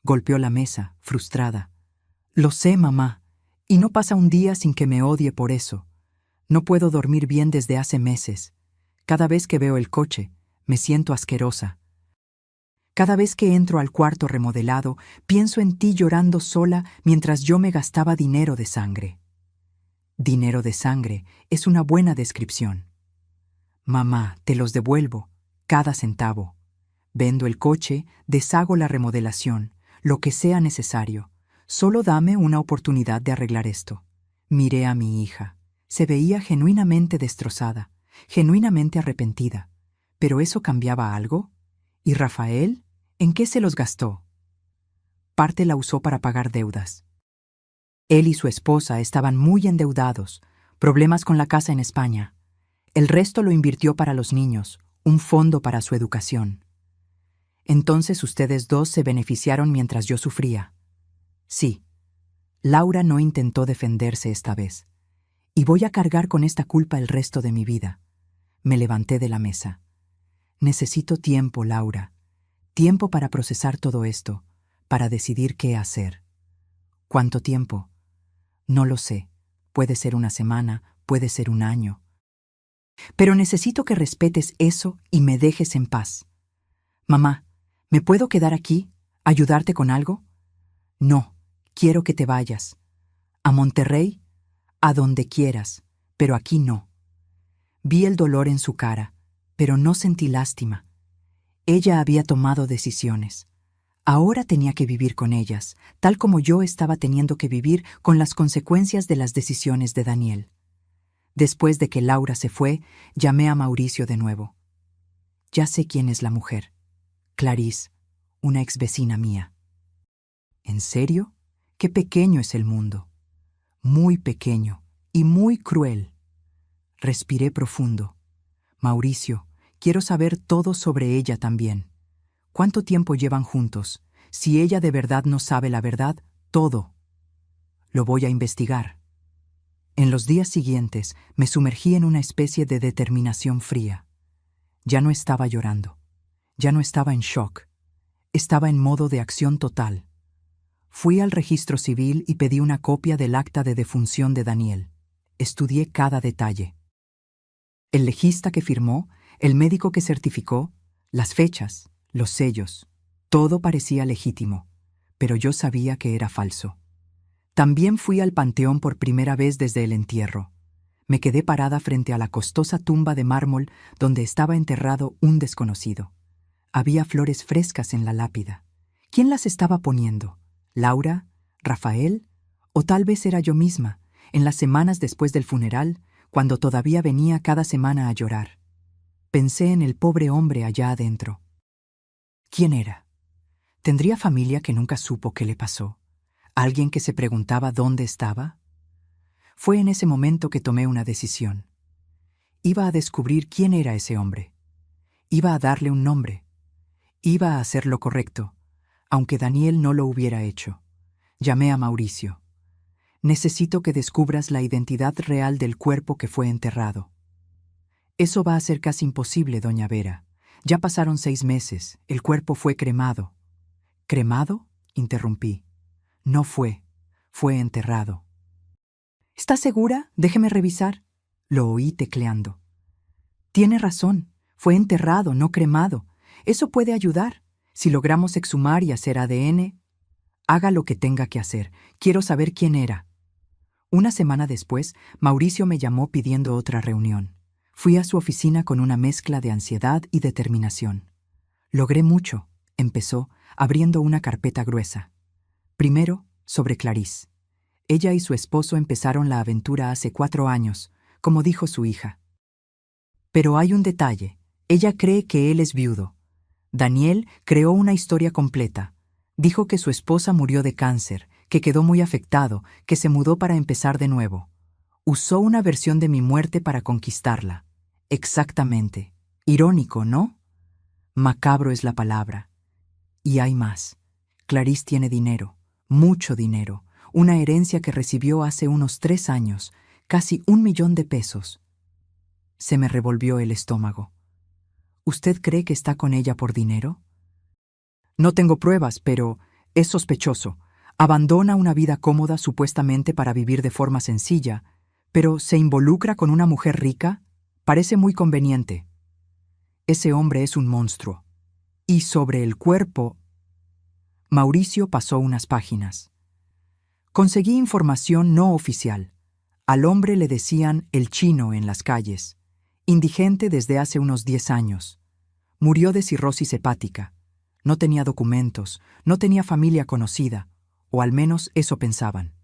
Golpeó la mesa, frustrada. Lo sé, mamá, y no pasa un día sin que me odie por eso. No puedo dormir bien desde hace meses. Cada vez que veo el coche, me siento asquerosa. Cada vez que entro al cuarto remodelado, pienso en ti llorando sola mientras yo me gastaba dinero de sangre. Dinero de sangre es una buena descripción. Mamá, te los devuelvo, cada centavo. Vendo el coche, deshago la remodelación, lo que sea necesario. Solo dame una oportunidad de arreglar esto. Miré a mi hija. Se veía genuinamente destrozada, genuinamente arrepentida. ¿Pero eso cambiaba algo? ¿Y Rafael? ¿En qué se los gastó? Parte la usó para pagar deudas. Él y su esposa estaban muy endeudados, problemas con la casa en España. El resto lo invirtió para los niños, un fondo para su educación. Entonces ustedes dos se beneficiaron mientras yo sufría. Sí, Laura no intentó defenderse esta vez. Y voy a cargar con esta culpa el resto de mi vida. Me levanté de la mesa. Necesito tiempo, Laura. Tiempo para procesar todo esto, para decidir qué hacer. ¿Cuánto tiempo? No lo sé. Puede ser una semana, puede ser un año. Pero necesito que respetes eso y me dejes en paz. Mamá, ¿me puedo quedar aquí? ¿Ayudarte con algo? No, quiero que te vayas. ¿A Monterrey? A donde quieras, pero aquí no. Vi el dolor en su cara, pero no sentí lástima. Ella había tomado decisiones. Ahora tenía que vivir con ellas, tal como yo estaba teniendo que vivir con las consecuencias de las decisiones de Daniel. Después de que Laura se fue, llamé a Mauricio de nuevo. Ya sé quién es la mujer. Clarisse, una exvecina mía. ¿En serio? Qué pequeño es el mundo. Muy pequeño y muy cruel. Respiré profundo. Mauricio, quiero saber todo sobre ella también. ¿Cuánto tiempo llevan juntos? Si ella de verdad no sabe la verdad, todo. Lo voy a investigar. En los días siguientes me sumergí en una especie de determinación fría. Ya no estaba llorando. Ya no estaba en shock. Estaba en modo de acción total. Fui al registro civil y pedí una copia del acta de defunción de Daniel. Estudié cada detalle. El legista que firmó, el médico que certificó, las fechas, los sellos, todo parecía legítimo, pero yo sabía que era falso. También fui al panteón por primera vez desde el entierro. Me quedé parada frente a la costosa tumba de mármol donde estaba enterrado un desconocido. Había flores frescas en la lápida. ¿Quién las estaba poniendo? ¿Laura? ¿Rafael? ¿O tal vez era yo misma, en las semanas después del funeral, cuando todavía venía cada semana a llorar? Pensé en el pobre hombre allá adentro. ¿Quién era? ¿Tendría familia que nunca supo qué le pasó? ¿Alguien que se preguntaba dónde estaba? Fue en ese momento que tomé una decisión. Iba a descubrir quién era ese hombre. Iba a darle un nombre. Iba a hacer lo correcto, aunque Daniel no lo hubiera hecho. Llamé a Mauricio. Necesito que descubras la identidad real del cuerpo que fue enterrado. Eso va a ser casi imposible, doña Vera. Ya pasaron 6 meses, el cuerpo fue cremado. ¿Cremado? Interrumpí. No fue enterrado. ¿Está segura? Déjeme revisar. Lo oí tecleando. Tiene razón, fue enterrado, no cremado. Eso puede ayudar. Si logramos exhumar y hacer ADN, haga lo que tenga que hacer. Quiero saber quién era. Una semana después, Mauricio me llamó pidiendo otra reunión. Fui a su oficina con una mezcla de ansiedad y determinación. Logré mucho, empezó, abriendo una carpeta gruesa. Primero, sobre Clarice. Ella y su esposo empezaron la aventura hace 4 años, como dijo su hija. Pero hay un detalle. Ella cree que él es viudo. Daniel creó una historia completa. Dijo que su esposa murió de cáncer, que quedó muy afectado, que se mudó para empezar de nuevo. Usó una versión de mi muerte para conquistarla. Exactamente. Irónico, ¿no? Macabro es la palabra. Y hay más. Clarice tiene dinero, mucho dinero, una herencia que recibió hace unos 3 años, casi 1 millón de pesos. Se me revolvió el estómago. ¿Usted cree que está con ella por dinero? No tengo pruebas, pero es sospechoso. Abandona una vida cómoda supuestamente para vivir de forma sencilla, pero se involucra con una mujer rica. Parece muy conveniente. Ese hombre es un monstruo. Y sobre el cuerpo... Mauricio pasó unas páginas. Conseguí información no oficial. Al hombre le decían el chino en las calles. Indigente desde hace unos 10 años. Murió de cirrosis hepática. No tenía documentos, no tenía familia conocida, o al menos eso pensaban.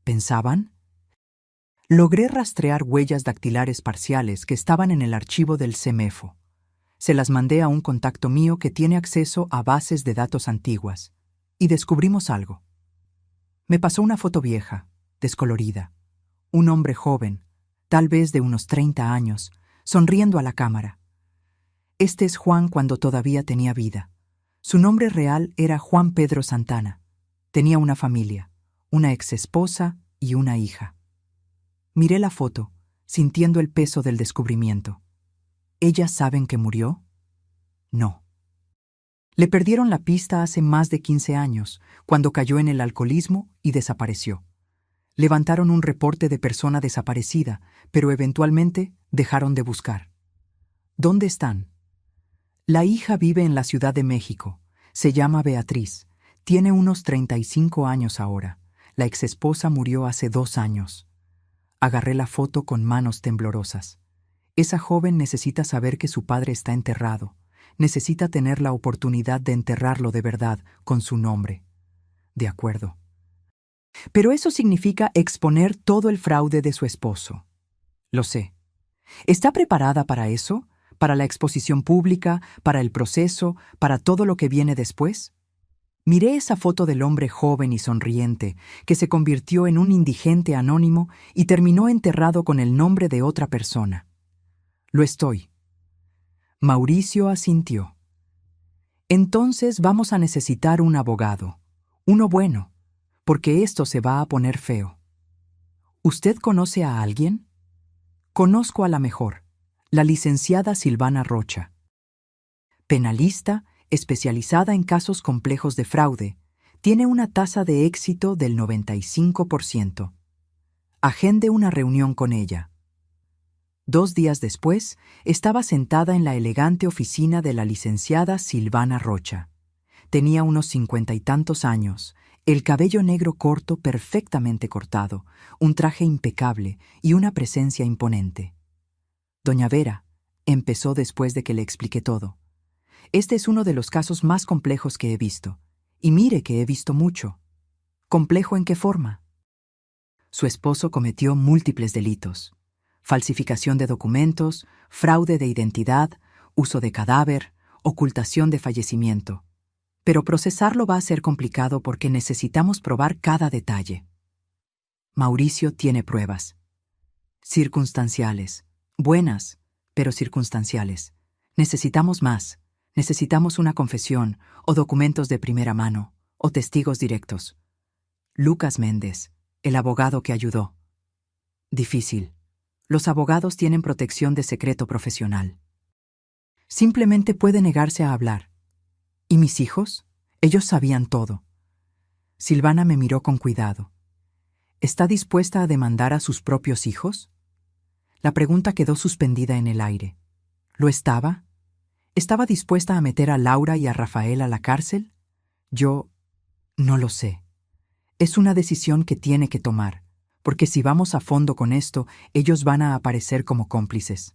¿Pensaban? Logré rastrear huellas dactilares parciales que estaban en el archivo del CEMEFO. Se las mandé a un contacto mío que tiene acceso a bases de datos antiguas, y descubrimos algo. Me pasó una foto vieja, descolorida. Un hombre joven, tal vez de unos 30 años, sonriendo a la cámara. Este es Juan cuando todavía tenía vida. Su nombre real era Juan Pedro Santana. Tenía una familia, una exesposa y una hija. Miré la foto, sintiendo el peso del descubrimiento. ¿Ellas saben que murió? No. Le perdieron la pista hace más de 15 años, cuando cayó en el alcoholismo y desapareció. Levantaron un reporte de persona desaparecida, pero eventualmente dejaron de buscar. ¿Dónde están? La hija vive en la Ciudad de México. Se llama Beatriz. Tiene unos 35 años ahora. La exesposa murió hace 2 años. Agarré la foto con manos temblorosas. Esa joven necesita saber que su padre está enterrado. Necesita tener la oportunidad de enterrarlo de verdad, con su nombre. De acuerdo. Pero eso significa exponer todo el fraude de su esposo. Lo sé. ¿Está preparada para eso? ¿Para la exposición pública? ¿Para el proceso? ¿Para todo lo que viene después? Miré esa foto del hombre joven y sonriente, que se convirtió en un indigente anónimo y terminó enterrado con el nombre de otra persona. Lo estoy. Mauricio asintió. Entonces vamos a necesitar un abogado. Uno bueno, porque esto se va a poner feo. ¿Usted conoce a alguien? Conozco a la mejor, la licenciada Silvana Rocha. Penalista, especializada en casos complejos de fraude, tiene una tasa de éxito del 95%. Agende una reunión con ella. 2 días después, estaba sentada en la elegante oficina de la licenciada Silvana Rocha. Tenía unos 50 y tantos años, el cabello negro corto perfectamente cortado, un traje impecable y una presencia imponente. Doña Vera, empezó después de que le expliqué todo. Este es uno de los casos más complejos que he visto. Y mire que he visto mucho. ¿Complejo en qué forma? Su esposo cometió múltiples delitos. Falsificación de documentos, fraude de identidad, uso de cadáver, ocultación de fallecimiento. Pero procesarlo va a ser complicado porque necesitamos probar cada detalle. Mauricio tiene pruebas. Circunstanciales. Buenas, pero circunstanciales. Necesitamos más. Necesitamos una confesión, o documentos de primera mano, o testigos directos. Lucas Méndez, el abogado que ayudó. Difícil. Los abogados tienen protección de secreto profesional. Simplemente puede negarse a hablar. ¿Y mis hijos? Ellos sabían todo. Silvana me miró con cuidado. ¿Está dispuesta a demandar a sus propios hijos? La pregunta quedó suspendida en el aire. ¿Lo estaba? ¿Estaba dispuesta a meter a Laura y a Rafael a la cárcel? Yo no lo sé. Es una decisión que tiene que tomar. Porque si vamos a fondo con esto, ellos van a aparecer como cómplices.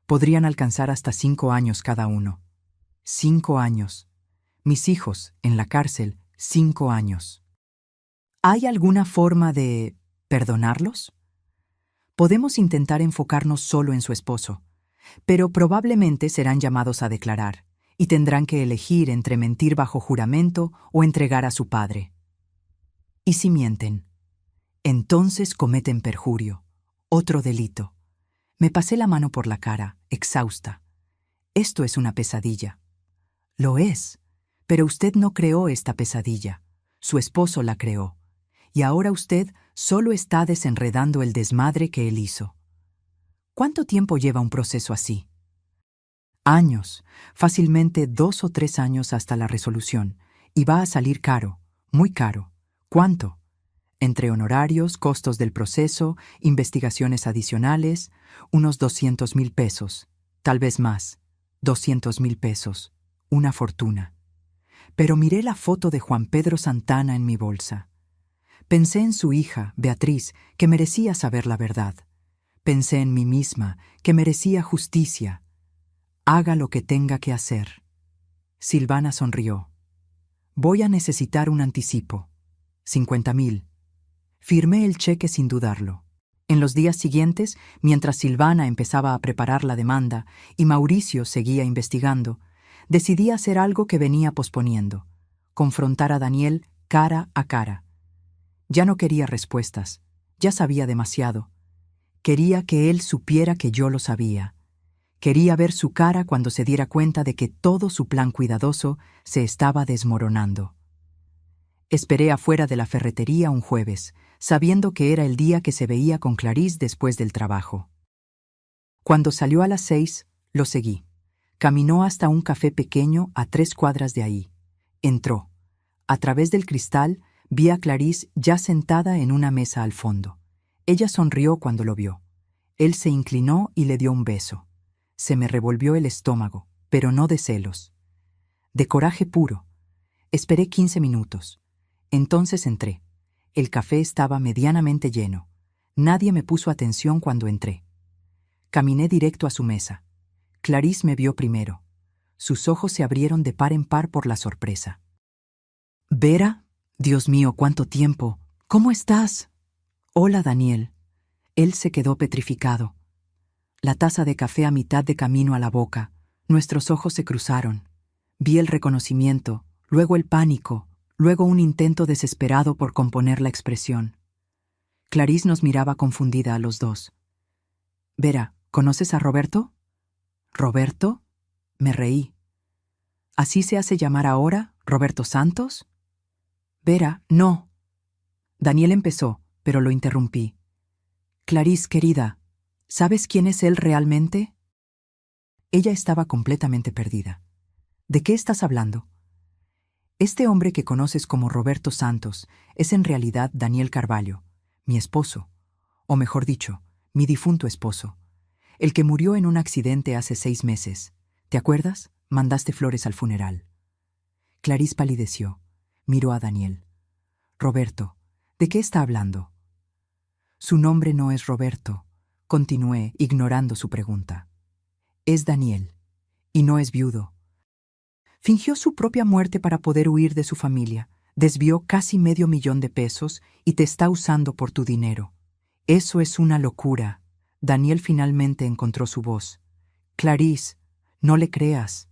Podrían alcanzar hasta 5 años cada uno. 5 años. Mis hijos, en la cárcel, 5 años. ¿Hay alguna forma de perdonarlos? Podemos intentar enfocarnos solo en su esposo, pero probablemente serán llamados a declarar, y tendrán que elegir entre mentir bajo juramento o entregar a su padre. ¿Y si mienten? Entonces cometen perjurio, otro delito. Me pasé la mano por la cara, exhausta. Esto es una pesadilla. Lo es, pero usted no creó esta pesadilla. Su esposo la creó. Y ahora usted solo está desenredando el desmadre que él hizo. ¿Cuánto tiempo lleva un proceso así? Años, fácilmente 2 o 3 años hasta la resolución, y va a salir caro, muy caro. ¿Cuánto? Entre honorarios, costos del proceso, investigaciones adicionales, unos 200,000 pesos, tal vez más. 200,000 pesos, una fortuna. Pero miré la foto de Juan Pedro Santana en mi bolsa. Pensé en su hija, Beatriz, que merecía saber la verdad. Pensé en mí misma, que merecía justicia. Haga lo que tenga que hacer. Silvana sonrió. Voy a necesitar un anticipo. 50,000. Firmé el cheque sin dudarlo. En los días siguientes, mientras Silvana empezaba a preparar la demanda y Mauricio seguía investigando, decidí hacer algo que venía posponiendo: confrontar a Daniel cara a cara. Ya no quería respuestas, ya sabía demasiado. Quería que él supiera que yo lo sabía. Quería ver su cara cuando se diera cuenta de que todo su plan cuidadoso se estaba desmoronando. Esperé afuera de la ferretería un jueves, sabiendo que era el día que se veía con Clarisse después del trabajo. Cuando salió a las 6, lo seguí. Caminó hasta un café pequeño a 3 cuadras de ahí. Entró. A través del cristal vi a Clarisse ya sentada en una mesa al fondo. Ella sonrió cuando lo vio. Él se inclinó y le dio un beso. Se me revolvió el estómago, pero no de celos. De coraje puro. Esperé 15 minutos. Entonces entré. El café estaba medianamente lleno. Nadie me puso atención cuando entré. Caminé directo a su mesa. Clarisse me vio primero. Sus ojos se abrieron de par en par por la sorpresa. «Vera, Dios mío, cuánto tiempo. ¿Cómo estás?» «Hola, Daniel». Él se quedó petrificado. La taza de café a mitad de camino a la boca. Nuestros ojos se cruzaron. Vi el reconocimiento, luego el pánico, luego un intento desesperado por componer la expresión. Clarisse nos miraba confundida a los dos. «Vera, ¿conoces a Roberto?» «¿Roberto?» Me reí. ¿Así se hace llamar ahora, Roberto Santos? «Vera, no». Daniel empezó, pero lo interrumpí. «Clarisse, querida, ¿sabes quién es él realmente?» Ella estaba completamente perdida. «¿De qué estás hablando?» «Este hombre que conoces como Roberto Santos es en realidad Daniel Carvalho, mi esposo, o mejor dicho, mi difunto esposo, el que murió en un accidente hace 6 meses. ¿Te acuerdas? Mandaste flores al funeral». Clarisse palideció. Miró a Daniel. «Roberto, ¿de qué está hablando?» «Su nombre no es Roberto», continué, ignorando su pregunta. «Es Daniel, y no es viudo. Fingió su propia muerte para poder huir de su familia, desvió casi $500,000 de pesos y te está usando por tu dinero. Eso es una locura». Daniel finalmente encontró su voz. «Clarisse, no le creas.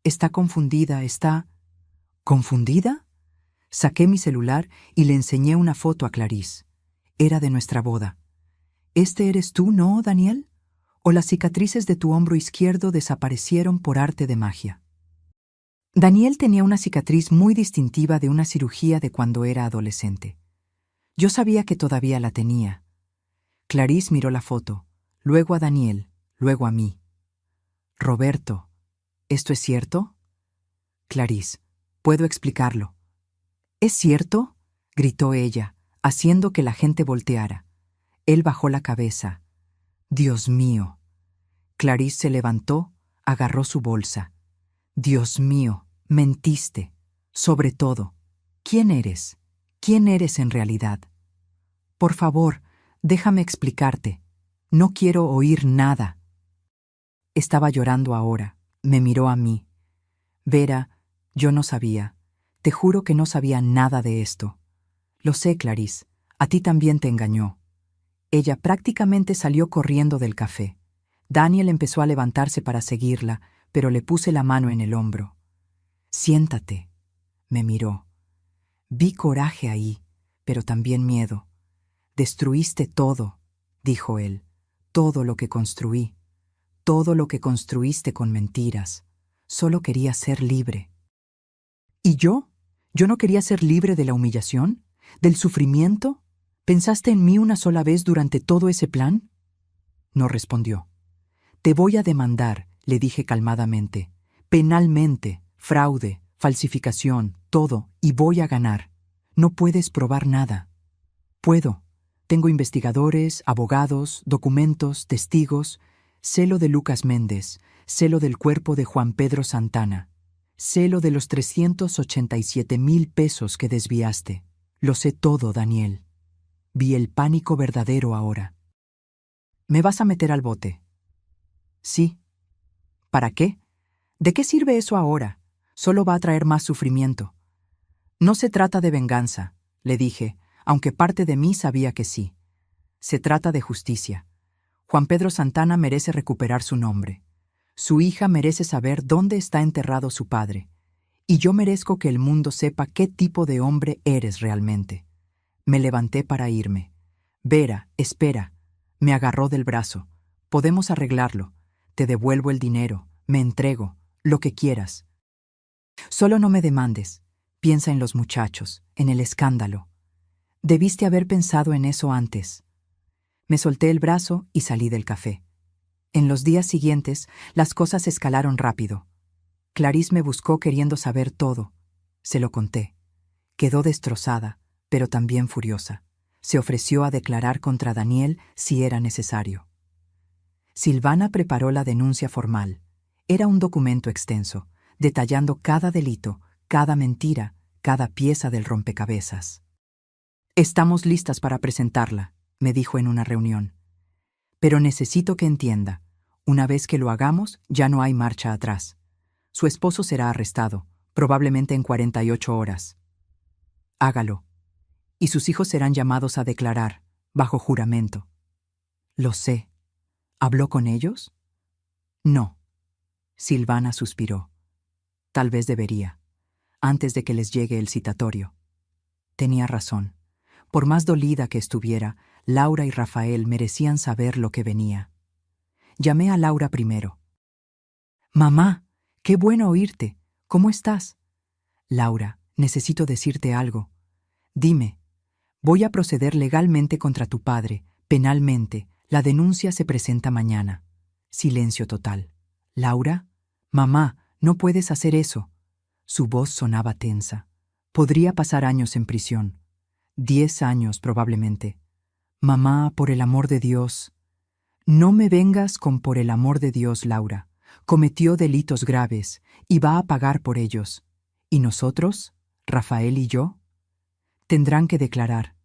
Está confundida, está...» «¿Confundida?» Saqué mi celular y le enseñé una foto a Clarisse. Era de nuestra boda. «¿Este eres tú, no, Daniel? ¿O las cicatrices de tu hombro izquierdo desaparecieron por arte de magia?» Daniel tenía una cicatriz muy distintiva de una cirugía de cuando era adolescente. Yo sabía que todavía la tenía. Clarisse miró la foto, luego a Daniel, luego a mí. «Roberto, ¿esto es cierto?» «Clarisse, puedo explicarlo». «¿Es cierto?», gritó ella, haciendo que la gente volteara. Él bajó la cabeza. «Dios mío». Clarisse se levantó, agarró su bolsa. «Dios mío, mentiste. Sobre todo, ¿quién eres? ¿Quién eres en realidad?» «Por favor, Déjame explicarte. No quiero oír nada. Estaba llorando ahora. Me miró a mí. Vera, yo no sabía. Te juro que no sabía nada de esto. Lo sé, Clarice. A ti también te engañó. Ella prácticamente salió corriendo del café. Daniel empezó a levantarse para seguirla, pero le puse la mano en el hombro. Siéntate. Me miró. Vi coraje ahí, pero también miedo. Destruiste todo, dijo él. Todo lo que construí. Todo lo que construiste con mentiras. Solo quería ser libre. ¿Y yo? ¿Yo no quería ser libre de la humillación? ¿Del sufrimiento? ¿Pensaste en mí una sola vez durante todo ese plan? No respondió. Te voy a demandar, le dije calmadamente. Penalmente, fraude, falsificación, todo, y voy a ganar. No puedes probar nada. Puedo. Tengo investigadores, abogados, documentos, testigos. Sé lo de Lucas Méndez, sé lo del cuerpo de Juan Pedro Santana. Sé lo de los 387,000 pesos que desviaste. Lo sé todo, Daniel. Vi el pánico verdadero ahora. ¿Me vas a meter al bote? Sí. ¿Para qué? ¿De qué sirve eso ahora? Solo va a traer más sufrimiento. No se trata de venganza, le dije, aunque parte de mí sabía que sí. Se trata de justicia. Juan Pedro Santana merece recuperar su nombre. Su hija merece saber dónde está enterrado su padre. Y yo merezco que el mundo sepa qué tipo de hombre eres realmente. Me levanté para irme. Vera, espera. Me agarró del brazo. Podemos arreglarlo. Te devuelvo el dinero. Me entrego. Lo que quieras. Solo no me demandes. Piensa en los muchachos, en el escándalo. Debiste haber pensado en eso antes. Me solté el brazo y salí del café. En los días siguientes, las cosas escalaron rápido. Clarice me buscó queriendo saber todo. Se lo conté. Quedó destrozada, pero también furiosa. Se ofreció a declarar contra Daniel si era necesario. Silvana preparó la denuncia formal. Era un documento extenso, detallando cada delito, cada mentira, cada pieza del rompecabezas. Estamos listas para presentarla, me dijo en una reunión. Pero necesito que entienda, una vez que lo hagamos, ya no hay marcha atrás. Su esposo será arrestado, probablemente en 48 horas. Hágalo. Y sus hijos serán llamados a declarar, bajo juramento. Lo sé. ¿Habló con ellos? No. Silvana suspiró. Tal vez debería, antes de que les llegue el citatorio. Tenía razón. Por más dolida que estuviera, Laura y Rafael merecían saber lo que venía. Llamé a Laura primero. Mamá, qué bueno oírte. ¿Cómo estás? Laura, necesito decirte algo. Dime. Voy a proceder legalmente contra tu padre, penalmente. La denuncia se presenta mañana. Silencio total. Laura, mamá, no puedes hacer eso. Su voz sonaba tensa. Podría pasar años en prisión. 10 años probablemente. Mamá, por el amor de Dios. No me vengas con por el amor de Dios, Laura. Cometió delitos graves y va a pagar por ellos. ¿Y nosotros, Rafael y yo? Tendrán que declarar.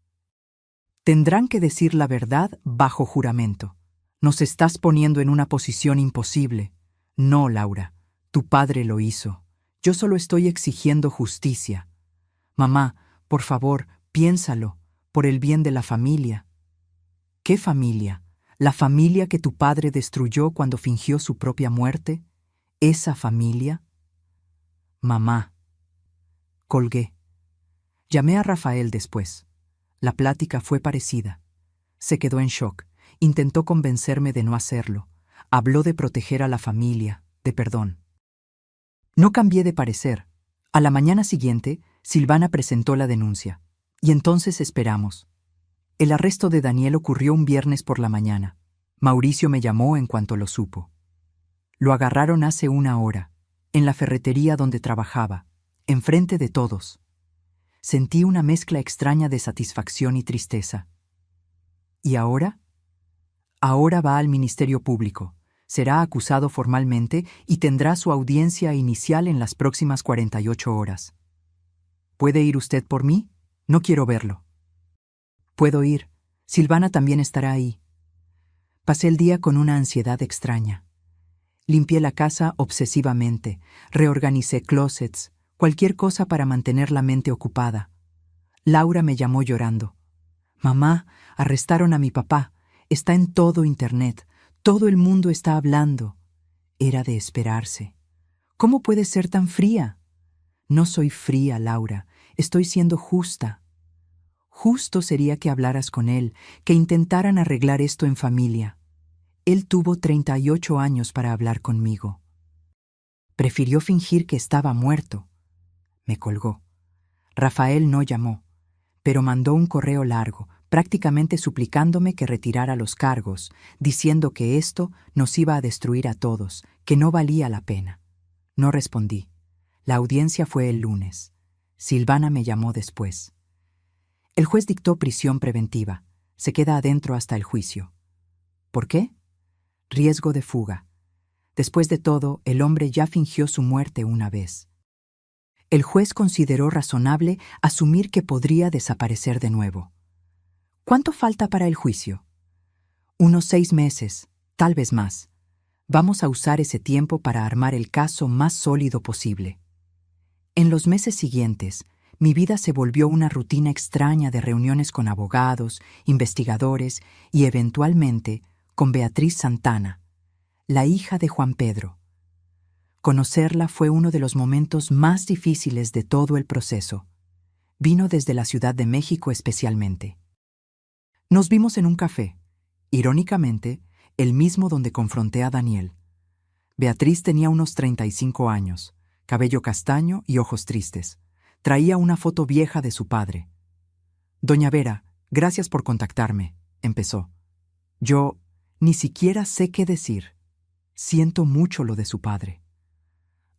Tendrán que decir la verdad bajo juramento. Nos estás poniendo en una posición imposible. No, Laura, tu padre lo hizo. Yo solo estoy exigiendo justicia. Mamá, por favor, piénsalo, por el bien de la familia. ¿Qué familia? ¿La familia que tu padre destruyó cuando fingió su propia muerte? ¿Esa familia? Mamá. Colgué. Llamé a Rafael después. La plática fue parecida. Se quedó en shock. Intentó convencerme de no hacerlo. Habló de proteger a la familia, de perdón. No cambié de parecer. A la mañana siguiente, Silvana presentó la denuncia. Y entonces esperamos. El arresto de Daniel ocurrió un viernes por la mañana. Mauricio me llamó en cuanto lo supo. Lo agarraron hace 1 hora, en la ferretería donde trabajaba, enfrente de todos. Sentí una mezcla extraña de satisfacción y tristeza. ¿Y ahora? Ahora va al Ministerio Público. Será acusado formalmente y tendrá su audiencia inicial en las próximas 48 horas. ¿Puede ir usted por mí? No quiero verlo. Puedo ir. Silvana también estará ahí. Pasé el día con una ansiedad extraña. Limpié la casa obsesivamente, reorganicé closets, cualquier cosa para mantener la mente ocupada. Laura me llamó llorando. Mamá, arrestaron a mi papá. Está en todo Internet. Todo el mundo está hablando. Era de esperarse. ¿Cómo puedes ser tan fría? No soy fría, Laura. Estoy siendo justa. Justo sería que hablaras con él, que intentaran arreglar esto en familia. Él tuvo 38 años para hablar conmigo. Prefirió fingir que estaba muerto. Me colgó. Rafael no llamó, pero mandó un correo largo, prácticamente suplicándome que retirara los cargos, diciendo que esto nos iba a destruir a todos, que no valía la pena. No respondí. La audiencia fue el lunes. Silvana me llamó después. El juez dictó prisión preventiva. Se queda adentro hasta el juicio. ¿Por qué? Riesgo de fuga. Después de todo, el hombre ya fingió su muerte una vez. El juez consideró razonable asumir que podría desaparecer de nuevo. ¿Cuánto falta para el juicio? Unos 6 meses, tal vez más. Vamos a usar ese tiempo para armar el caso más sólido posible. En los meses siguientes, mi vida se volvió una rutina extraña de reuniones con abogados, investigadores y, eventualmente, con Beatriz Santana, la hija de Juan Pedro. Conocerla fue uno de los momentos más difíciles de todo el proceso. Vino desde la Ciudad de México especialmente. Nos vimos en un café, irónicamente, el mismo donde confronté a Daniel. Beatriz tenía unos 35 años, cabello castaño y ojos tristes. Traía una foto vieja de su padre. «Doña Vera, gracias por contactarme», empezó. «Yo ni siquiera sé qué decir. Siento mucho lo de su padre.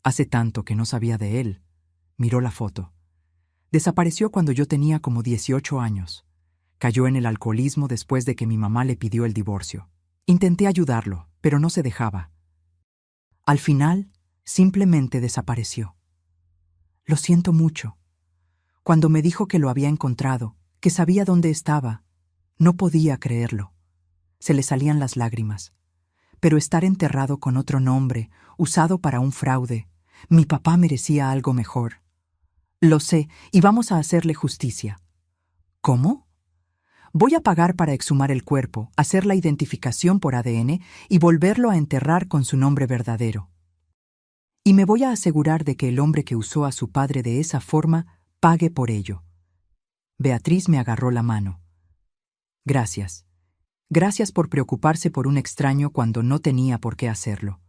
Hace tanto que no sabía de él». Miró la foto. «Desapareció cuando yo tenía como 18 años. Cayó en el alcoholismo después de que mi mamá le pidió el divorcio. Intenté ayudarlo, pero no se dejaba. Al final, simplemente desapareció. Lo siento mucho. Cuando me dijo que lo había encontrado, que sabía dónde estaba, no podía creerlo. Se le salían las lágrimas. Pero estar enterrado con otro nombre, usado para un fraude, mi papá merecía algo mejor. Lo sé, y vamos a hacerle justicia». «¿Cómo?» «Voy a pagar para exhumar el cuerpo, hacer la identificación por ADN y volverlo a enterrar con su nombre verdadero. Y me voy a asegurar de que el hombre que usó a su padre de esa forma pague por ello». Beatriz me agarró la mano. «Gracias. Gracias por preocuparse por un extraño cuando no tenía por qué hacerlo.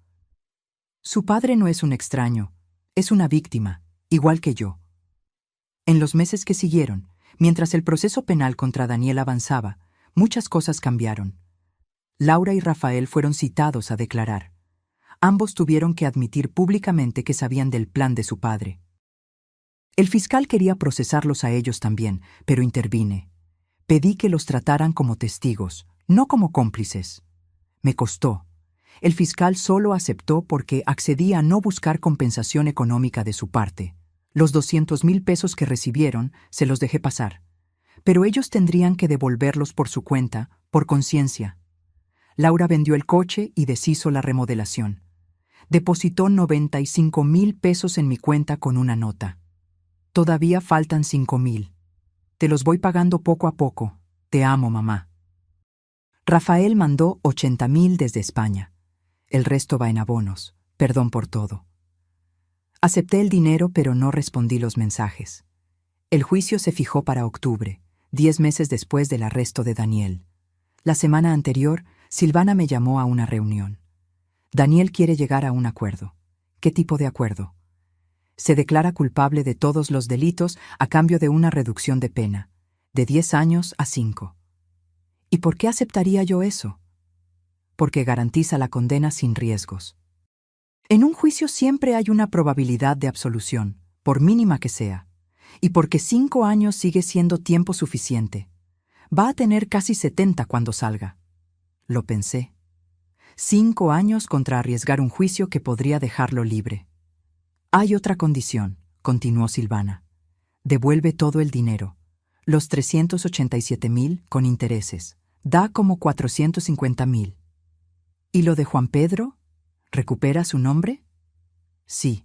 Su padre no es un extraño, es una víctima, igual que yo». En los meses que siguieron, mientras el proceso penal contra Daniel avanzaba, muchas cosas cambiaron. Laura y Rafael fueron citados a declarar. Ambos tuvieron que admitir públicamente que sabían del plan de su padre. El fiscal quería procesarlos a ellos también, pero intervine. Pedí que los trataran como testigos, no como cómplices. Me costó. El fiscal solo aceptó porque accedía a no buscar compensación económica de su parte. Los 200,000 pesos que recibieron se los dejé pasar. Pero ellos tendrían que devolverlos por su cuenta, por conciencia. Laura vendió el coche y deshizo la remodelación. Depositó 95,000 pesos en mi cuenta con una nota. Todavía faltan 5,000. Te los voy pagando poco a poco. Te amo, mamá. Rafael mandó 80,000 desde España. El resto va en abonos. Perdón por todo. Acepté el dinero, pero no respondí los mensajes. El juicio se fijó para octubre, 10 meses después del arresto de Daniel. La semana anterior, Silvana me llamó a una reunión. Daniel quiere llegar a un acuerdo. ¿Qué tipo de acuerdo? Se declara culpable de todos los delitos a cambio de una reducción de pena, de 10 años a 5. ¿Y por qué aceptaría yo eso? Porque garantiza la condena sin riesgos. En un juicio siempre hay una probabilidad de absolución, por mínima que sea, y porque 5 años sigue siendo tiempo suficiente. Va a tener casi 70 cuando salga. Lo pensé. 5 años contra arriesgar un juicio que podría dejarlo libre. Hay otra condición, continuó Silvana. Devuelve todo el dinero. Los 387.000 con intereses. Da como 450.000. ¿Y lo de Juan Pedro? ¿Recupera su nombre? Sí.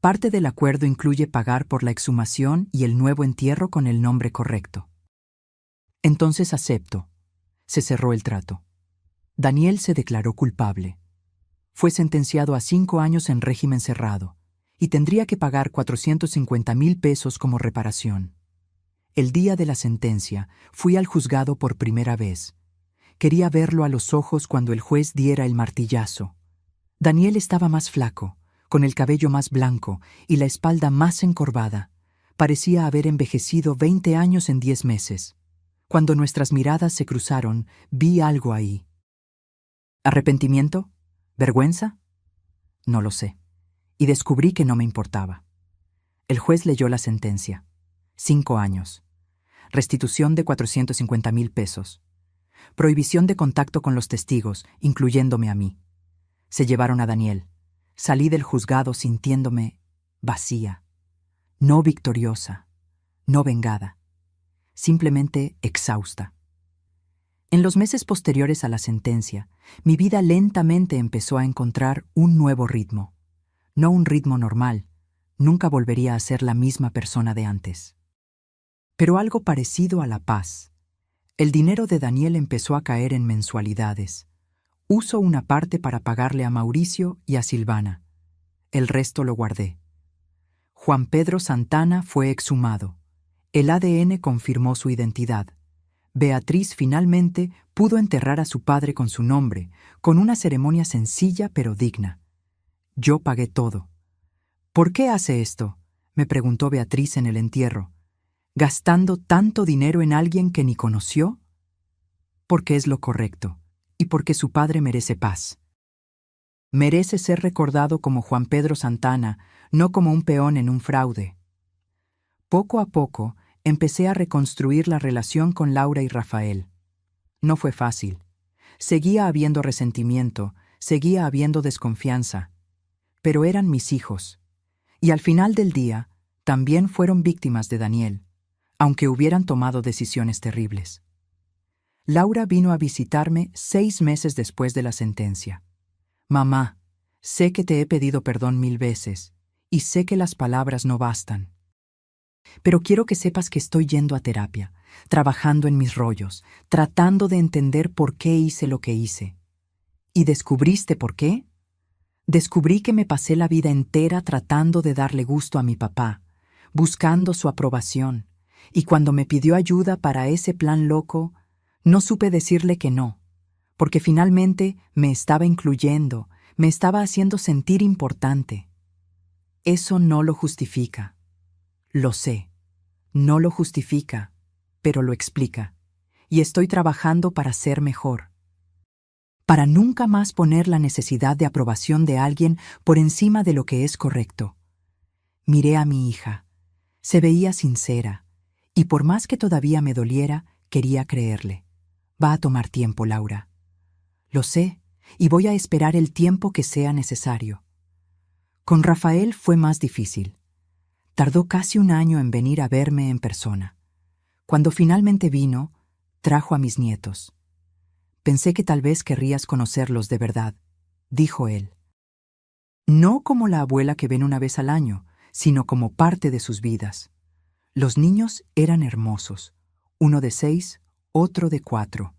Parte del acuerdo incluye pagar por la exhumación y el nuevo entierro con el nombre correcto. Entonces acepto. Se cerró el trato. Daniel se declaró culpable. Fue sentenciado a 5 años en régimen cerrado y tendría que pagar 450.000 pesos como reparación. El día de la sentencia, fui al juzgado por primera vez. Quería verlo a los ojos cuando el juez diera el martillazo. Daniel estaba más flaco, con el cabello más blanco y la espalda más encorvada. Parecía haber envejecido 20 años en 10 meses. Cuando nuestras miradas se cruzaron, vi algo ahí. ¿Arrepentimiento? ¿Vergüenza? No lo sé. Y descubrí que no me importaba. El juez leyó la sentencia. 5 años. Restitución de 450.000 pesos. Prohibición de contacto con los testigos, incluyéndome a mí. Se llevaron a Daniel. Salí del juzgado sintiéndome vacía, no victoriosa, no vengada, simplemente exhausta. En los meses posteriores a la sentencia, mi vida lentamente empezó a encontrar un nuevo ritmo. No un ritmo normal, nunca volvería a ser la misma persona de antes. Pero algo parecido a la paz. El dinero de Daniel empezó a caer en mensualidades. Uso una parte para pagarle a Mauricio y a Silvana. El resto lo guardé. Juan Pedro Santana fue exhumado. El ADN confirmó su identidad. Beatriz finalmente pudo enterrar a su padre con su nombre, con una ceremonia sencilla pero digna. Yo pagué todo. ¿Por qué hace esto?, me preguntó Beatriz en el entierro. ¿Gastando tanto dinero en alguien que ni conoció? Porque es lo correcto, y porque su padre merece paz. Merece ser recordado como Juan Pedro Santana, no como un peón en un fraude. Poco a poco, empecé a reconstruir la relación con Laura y Rafael. No fue fácil. Seguía habiendo resentimiento, seguía habiendo desconfianza. Pero eran mis hijos. Y al final del día, también fueron víctimas de Daniel, aunque hubieran tomado decisiones terribles. Laura vino a visitarme 6 meses después de la sentencia. Mamá, sé que te he pedido perdón 1000 veces, y sé que las palabras no bastan. Pero quiero que sepas que estoy yendo a terapia, trabajando en mis rollos, tratando de entender por qué hice lo que hice. ¿Y descubriste por qué? Descubrí que me pasé la vida entera tratando de darle gusto a mi papá, buscando su aprobación, y cuando me pidió ayuda para ese plan loco, no supe decirle que no, porque finalmente me estaba incluyendo, me estaba haciendo sentir importante. Eso no lo justifica. Lo sé, no lo justifica, pero lo explica, y estoy trabajando para ser mejor. Para nunca más poner la necesidad de aprobación de alguien por encima de lo que es correcto. Miré a mi hija. Se veía sincera, y por más que todavía me doliera, quería creerle. Va a tomar tiempo, Laura. Lo sé, y voy a esperar el tiempo que sea necesario. Con Rafael fue más difícil. Tardó casi 1 año en venir a verme en persona. Cuando finalmente vino, trajo a mis nietos. Pensé que tal vez querrías conocerlos de verdad, dijo él. No como la abuela que ven una vez al año, sino como parte de sus vidas. Los niños eran hermosos, uno de 6, otro de 4,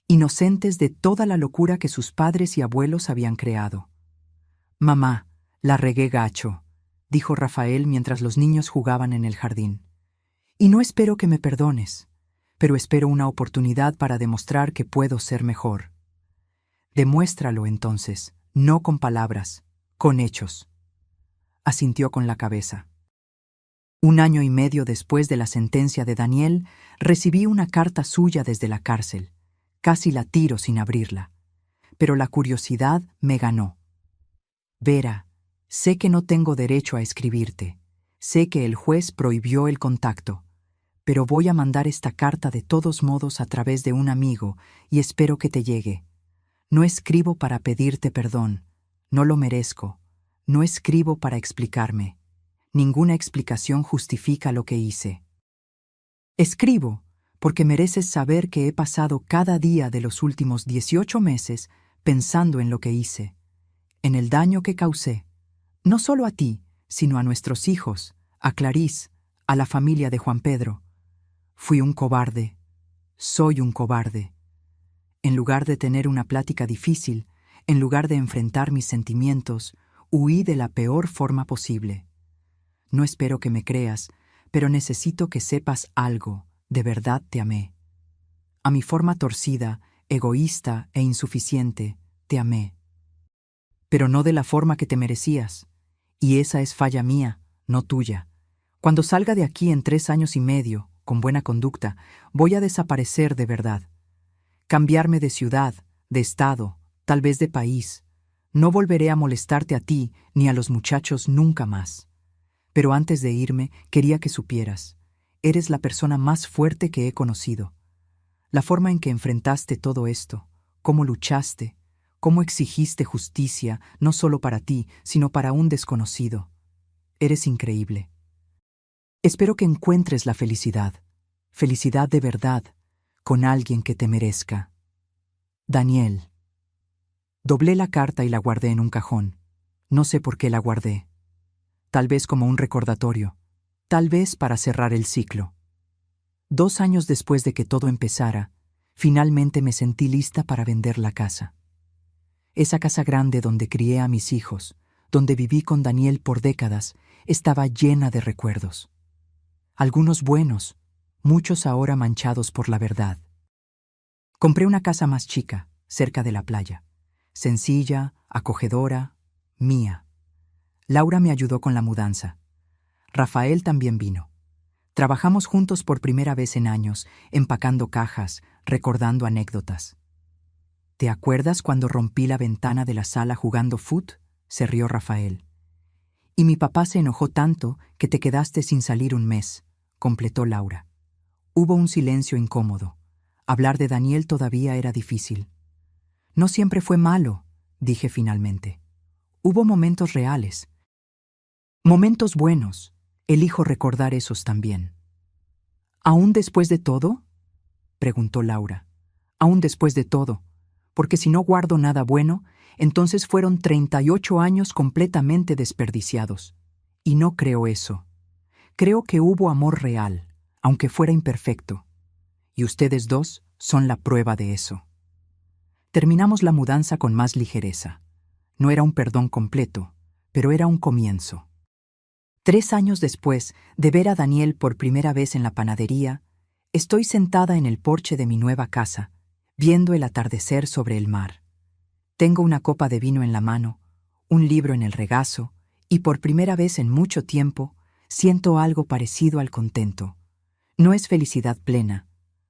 inocentes de toda la locura que sus padres y abuelos habían creado. Mamá, la regué gacho, dijo Rafael mientras los niños jugaban en el jardín. Y no espero que me perdones, pero espero una oportunidad para demostrar que puedo ser mejor. Demuéstralo entonces, no con palabras, con hechos. Asintió con la cabeza. 1 año y medio después de la sentencia de Daniel, recibí una carta suya desde la cárcel. Casi la tiro sin abrirla. Pero la curiosidad me ganó. Vera, sé que no tengo derecho a escribirte. Sé que el juez prohibió el contacto. Pero voy a mandar esta carta de todos modos a través de un amigo y espero que te llegue. No escribo para pedirte perdón. No lo merezco. No escribo para explicarme. Ninguna explicación justifica lo que hice. Escribo porque mereces saber que he pasado cada día de los últimos 18 meses pensando en lo que hice, en el daño que causé, no solo a ti, sino a nuestros hijos, a Clarís, a la familia de Juan Pedro. Fui un cobarde. Soy un cobarde. En lugar de tener una plática difícil, en lugar de enfrentar mis sentimientos, huí de la peor forma posible. No espero que me creas, pero necesito que sepas algo. De verdad te amé. A mi forma torcida, egoísta e insuficiente, te amé. Pero no de la forma que te merecías. Y esa es falla mía, no tuya. Cuando salga de aquí en 3 años y medio, con buena conducta, voy a desaparecer de verdad. Cambiarme de ciudad, de estado, tal vez de país. No volveré a molestarte a ti ni a los muchachos nunca más. Pero antes de irme, quería que supieras. Eres la persona más fuerte que he conocido. La forma en que enfrentaste todo esto, cómo luchaste, cómo exigiste justicia, no solo para ti, sino para un desconocido. Eres increíble. Espero que encuentres la felicidad, felicidad de verdad, con alguien que te merezca. Daniel. Doblé la carta y la guardé en un cajón. No sé por qué la guardé. Tal vez como un recordatorio. Tal vez para cerrar el ciclo. 2 años después de que todo empezara, finalmente me sentí lista para vender la casa. Esa casa grande donde crié a mis hijos, donde viví con Daniel por décadas, estaba llena de recuerdos. Algunos buenos, muchos ahora manchados por la verdad. Compré una casa más chica, cerca de la playa. Sencilla, acogedora, mía. Laura me ayudó con la mudanza. Rafael también vino. Trabajamos juntos por primera vez en años, empacando cajas, recordando anécdotas. ¿Te acuerdas cuando rompí la ventana de la sala jugando fut? Se rió Rafael. Y mi papá se enojó tanto que te quedaste sin salir un mes, completó Laura. Hubo un silencio incómodo. Hablar de Daniel todavía era difícil. No siempre fue malo, dije finalmente. Hubo momentos reales. Momentos buenos. Elijo recordar esos también. ¿Aún después de todo? Preguntó Laura. Aún después de todo, porque si no guardo nada bueno, entonces fueron 38 años completamente desperdiciados. Y no creo eso. Creo que hubo amor real, aunque fuera imperfecto. Y ustedes dos son la prueba de eso. Terminamos la mudanza con más ligereza. No era un perdón completo, pero era un comienzo. 3 años después de ver a Daniel por primera vez en la panadería, estoy sentada en el porche de mi nueva casa, viendo el atardecer sobre el mar. Tengo una copa de vino en la mano, un libro en el regazo, y por primera vez en mucho tiempo siento algo parecido al contento. No es felicidad plena,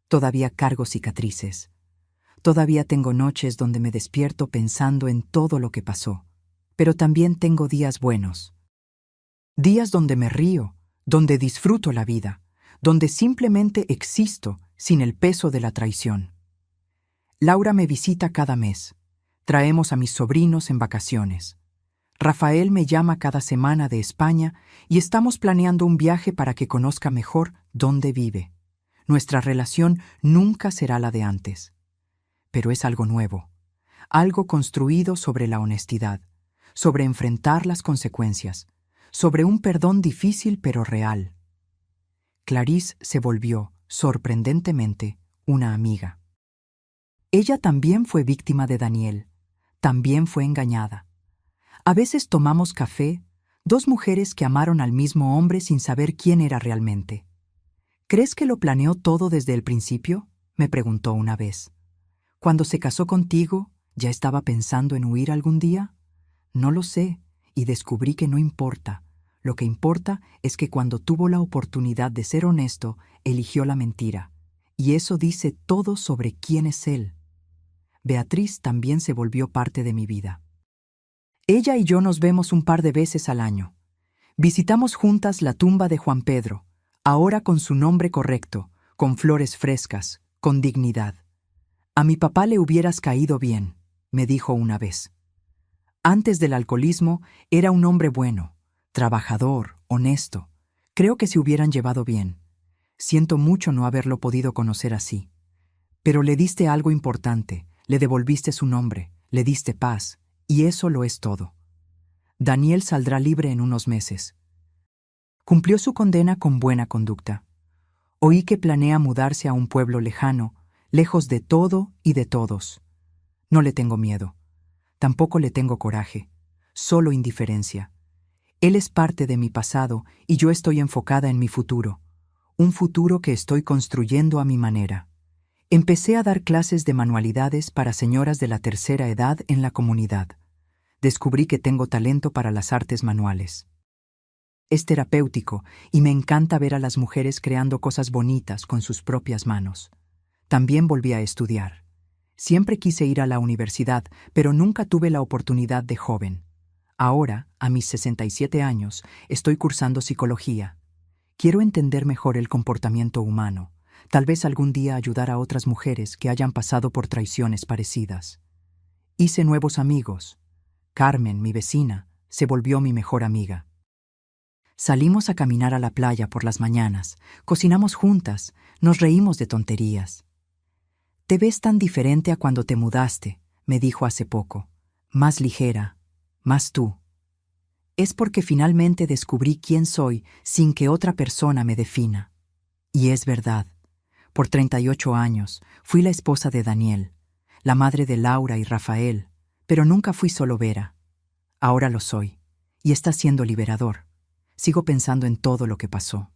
todavía cargo cicatrices. Todavía tengo noches donde me despierto pensando en todo lo que pasó, pero también tengo días buenos. Días donde me río, donde disfruto la vida, donde simplemente existo sin el peso de la traición. Laura me visita cada mes. Traemos a mis sobrinos en vacaciones. Rafael me llama cada semana de España y estamos planeando un viaje para que conozca mejor dónde vive. Nuestra relación nunca será la de antes. Pero es algo nuevo, algo construido sobre la honestidad, sobre enfrentar las consecuencias, sobre un perdón difícil pero real. Clarís se volvió, sorprendentemente, una amiga. Ella también fue víctima de Daniel, también fue engañada. A veces tomamos café, 2 mujeres que amaron al mismo hombre sin saber quién era realmente. ¿Crees que lo planeó todo desde el principio?, me preguntó una vez. ¿Cuando se casó contigo, ya estaba pensando en huir algún día? No lo sé, y descubrí que no importa. Lo que importa es que cuando tuvo la oportunidad de ser honesto, eligió la mentira. Y eso dice todo sobre quién es él. Beatriz también se volvió parte de mi vida. Ella y yo nos vemos un par de veces al año. Visitamos juntas la tumba de Juan Pedro, ahora con su nombre correcto, con flores frescas, con dignidad. A mi papá le hubieras caído bien, me dijo una vez. Antes del alcoholismo era un hombre bueno, trabajador, honesto. Creo que se hubieran llevado bien. Siento mucho no haberlo podido conocer así. Pero le diste algo importante, le devolviste su nombre, le diste paz, y eso lo es todo. Daniel saldrá libre en unos meses. Cumplió su condena con buena conducta. Oí que planea mudarse a un pueblo lejano, lejos de todo y de todos. No le tengo miedo. Tampoco le tengo coraje, solo indiferencia. Él es parte de mi pasado y yo estoy enfocada en mi futuro, un futuro que estoy construyendo a mi manera. Empecé a dar clases de manualidades para señoras de la tercera edad en la comunidad. Descubrí que tengo talento para las artes manuales. Es terapéutico y me encanta ver a las mujeres creando cosas bonitas con sus propias manos. También volví a estudiar. Siempre quise ir a la universidad, pero nunca tuve la oportunidad de joven. Ahora, a mis 67 años, estoy cursando psicología. Quiero entender mejor el comportamiento humano. Tal vez algún día ayudar a otras mujeres que hayan pasado por traiciones parecidas. Hice nuevos amigos. Carmen, mi vecina, se volvió mi mejor amiga. Salimos a caminar a la playa por las mañanas, cocinamos juntas, nos reímos de tonterías. «Te ves tan diferente a cuando te mudaste», me dijo hace poco. «Más ligera, más tú». Es porque finalmente descubrí quién soy sin que otra persona me defina. Y es verdad. Por 38 años fui la esposa de Daniel, la madre de Laura y Rafael, pero nunca fui solo Vera. Ahora lo soy, y está siendo liberador. Sigo pensando en todo lo que pasó.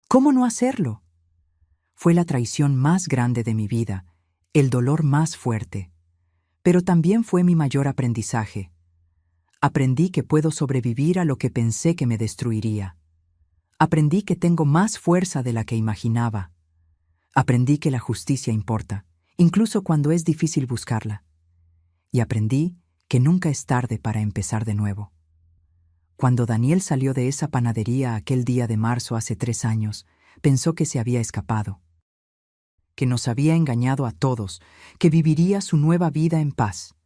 ¿Cómo no hacerlo? Fue la traición más grande de mi vida, el dolor más fuerte, pero también fue mi mayor aprendizaje. Aprendí que puedo sobrevivir a lo que pensé que me destruiría. Aprendí que tengo más fuerza de la que imaginaba. Aprendí que la justicia importa, incluso cuando es difícil buscarla. Y aprendí que nunca es tarde para empezar de nuevo. Cuando Daniel salió de esa panadería aquel día de marzo hace 3 años, pensó que se había escapado, que nos había engañado a todos, que viviría su nueva vida en paz.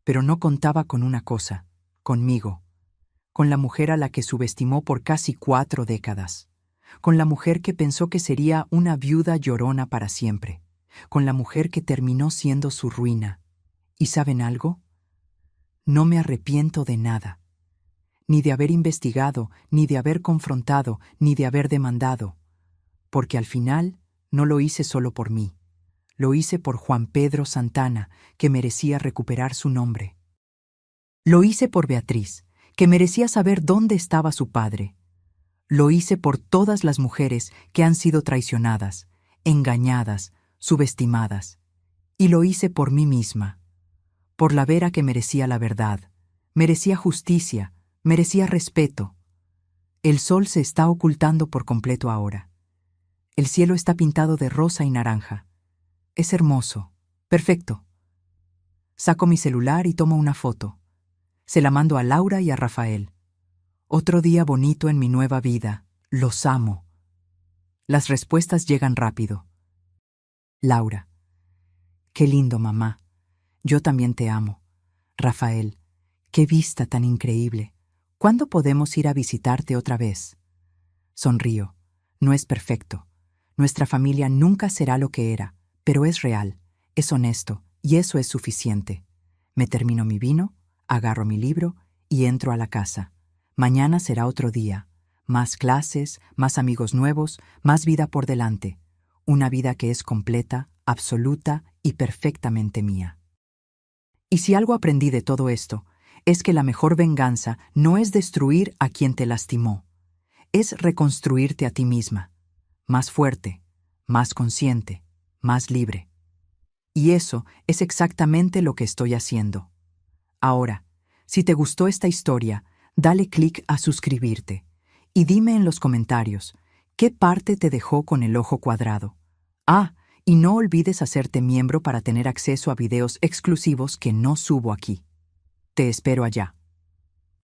Pero no contaba con una cosa, conmigo, con la mujer a la que subestimó por casi 4 décadas, con la mujer que pensó que sería una viuda llorona para siempre, con la mujer que terminó siendo su ruina. ¿Y saben algo? No me arrepiento de nada, ni de haber investigado, ni de haber confrontado, ni de haber demandado, porque al final no lo hice solo por mí, lo hice por Juan Pedro Santana, que merecía recuperar su nombre. Lo hice por Beatriz, que merecía saber dónde estaba su padre. Lo hice por todas las mujeres que han sido traicionadas, engañadas, subestimadas. Y lo hice por mí misma, por la Vera que merecía la verdad, merecía justicia, merecía respeto. El sol se está ocultando por completo ahora. El cielo está pintado de rosa y naranja. Es hermoso, perfecto. Saco mi celular y tomo una foto. Se la mando a Laura y a Rafael. Otro día bonito en mi nueva vida. Los amo. Las respuestas llegan rápido. Laura: qué lindo, mamá. Yo también te amo. Rafael: qué vista tan increíble. ¿Cuándo podemos ir a visitarte otra vez? Sonrío. No es perfecto. Nuestra familia nunca será lo que era, pero es real, es honesto, y eso es suficiente. Me termino mi vino, agarro mi libro y entro a la casa. Mañana será otro día. Más clases, más amigos nuevos, más vida por delante. Una vida que es completa, absoluta y perfectamente mía. Y si algo aprendí de todo esto, es que la mejor venganza no es destruir a quien te lastimó, es reconstruirte a ti misma, más fuerte, más consciente, más libre. Y eso es exactamente lo que estoy haciendo. Ahora, si te gustó esta historia, dale clic a suscribirte y dime en los comentarios qué parte te dejó con el ojo cuadrado. Ah, y no olvides hacerte miembro para tener acceso a videos exclusivos que no subo aquí. Te espero allá.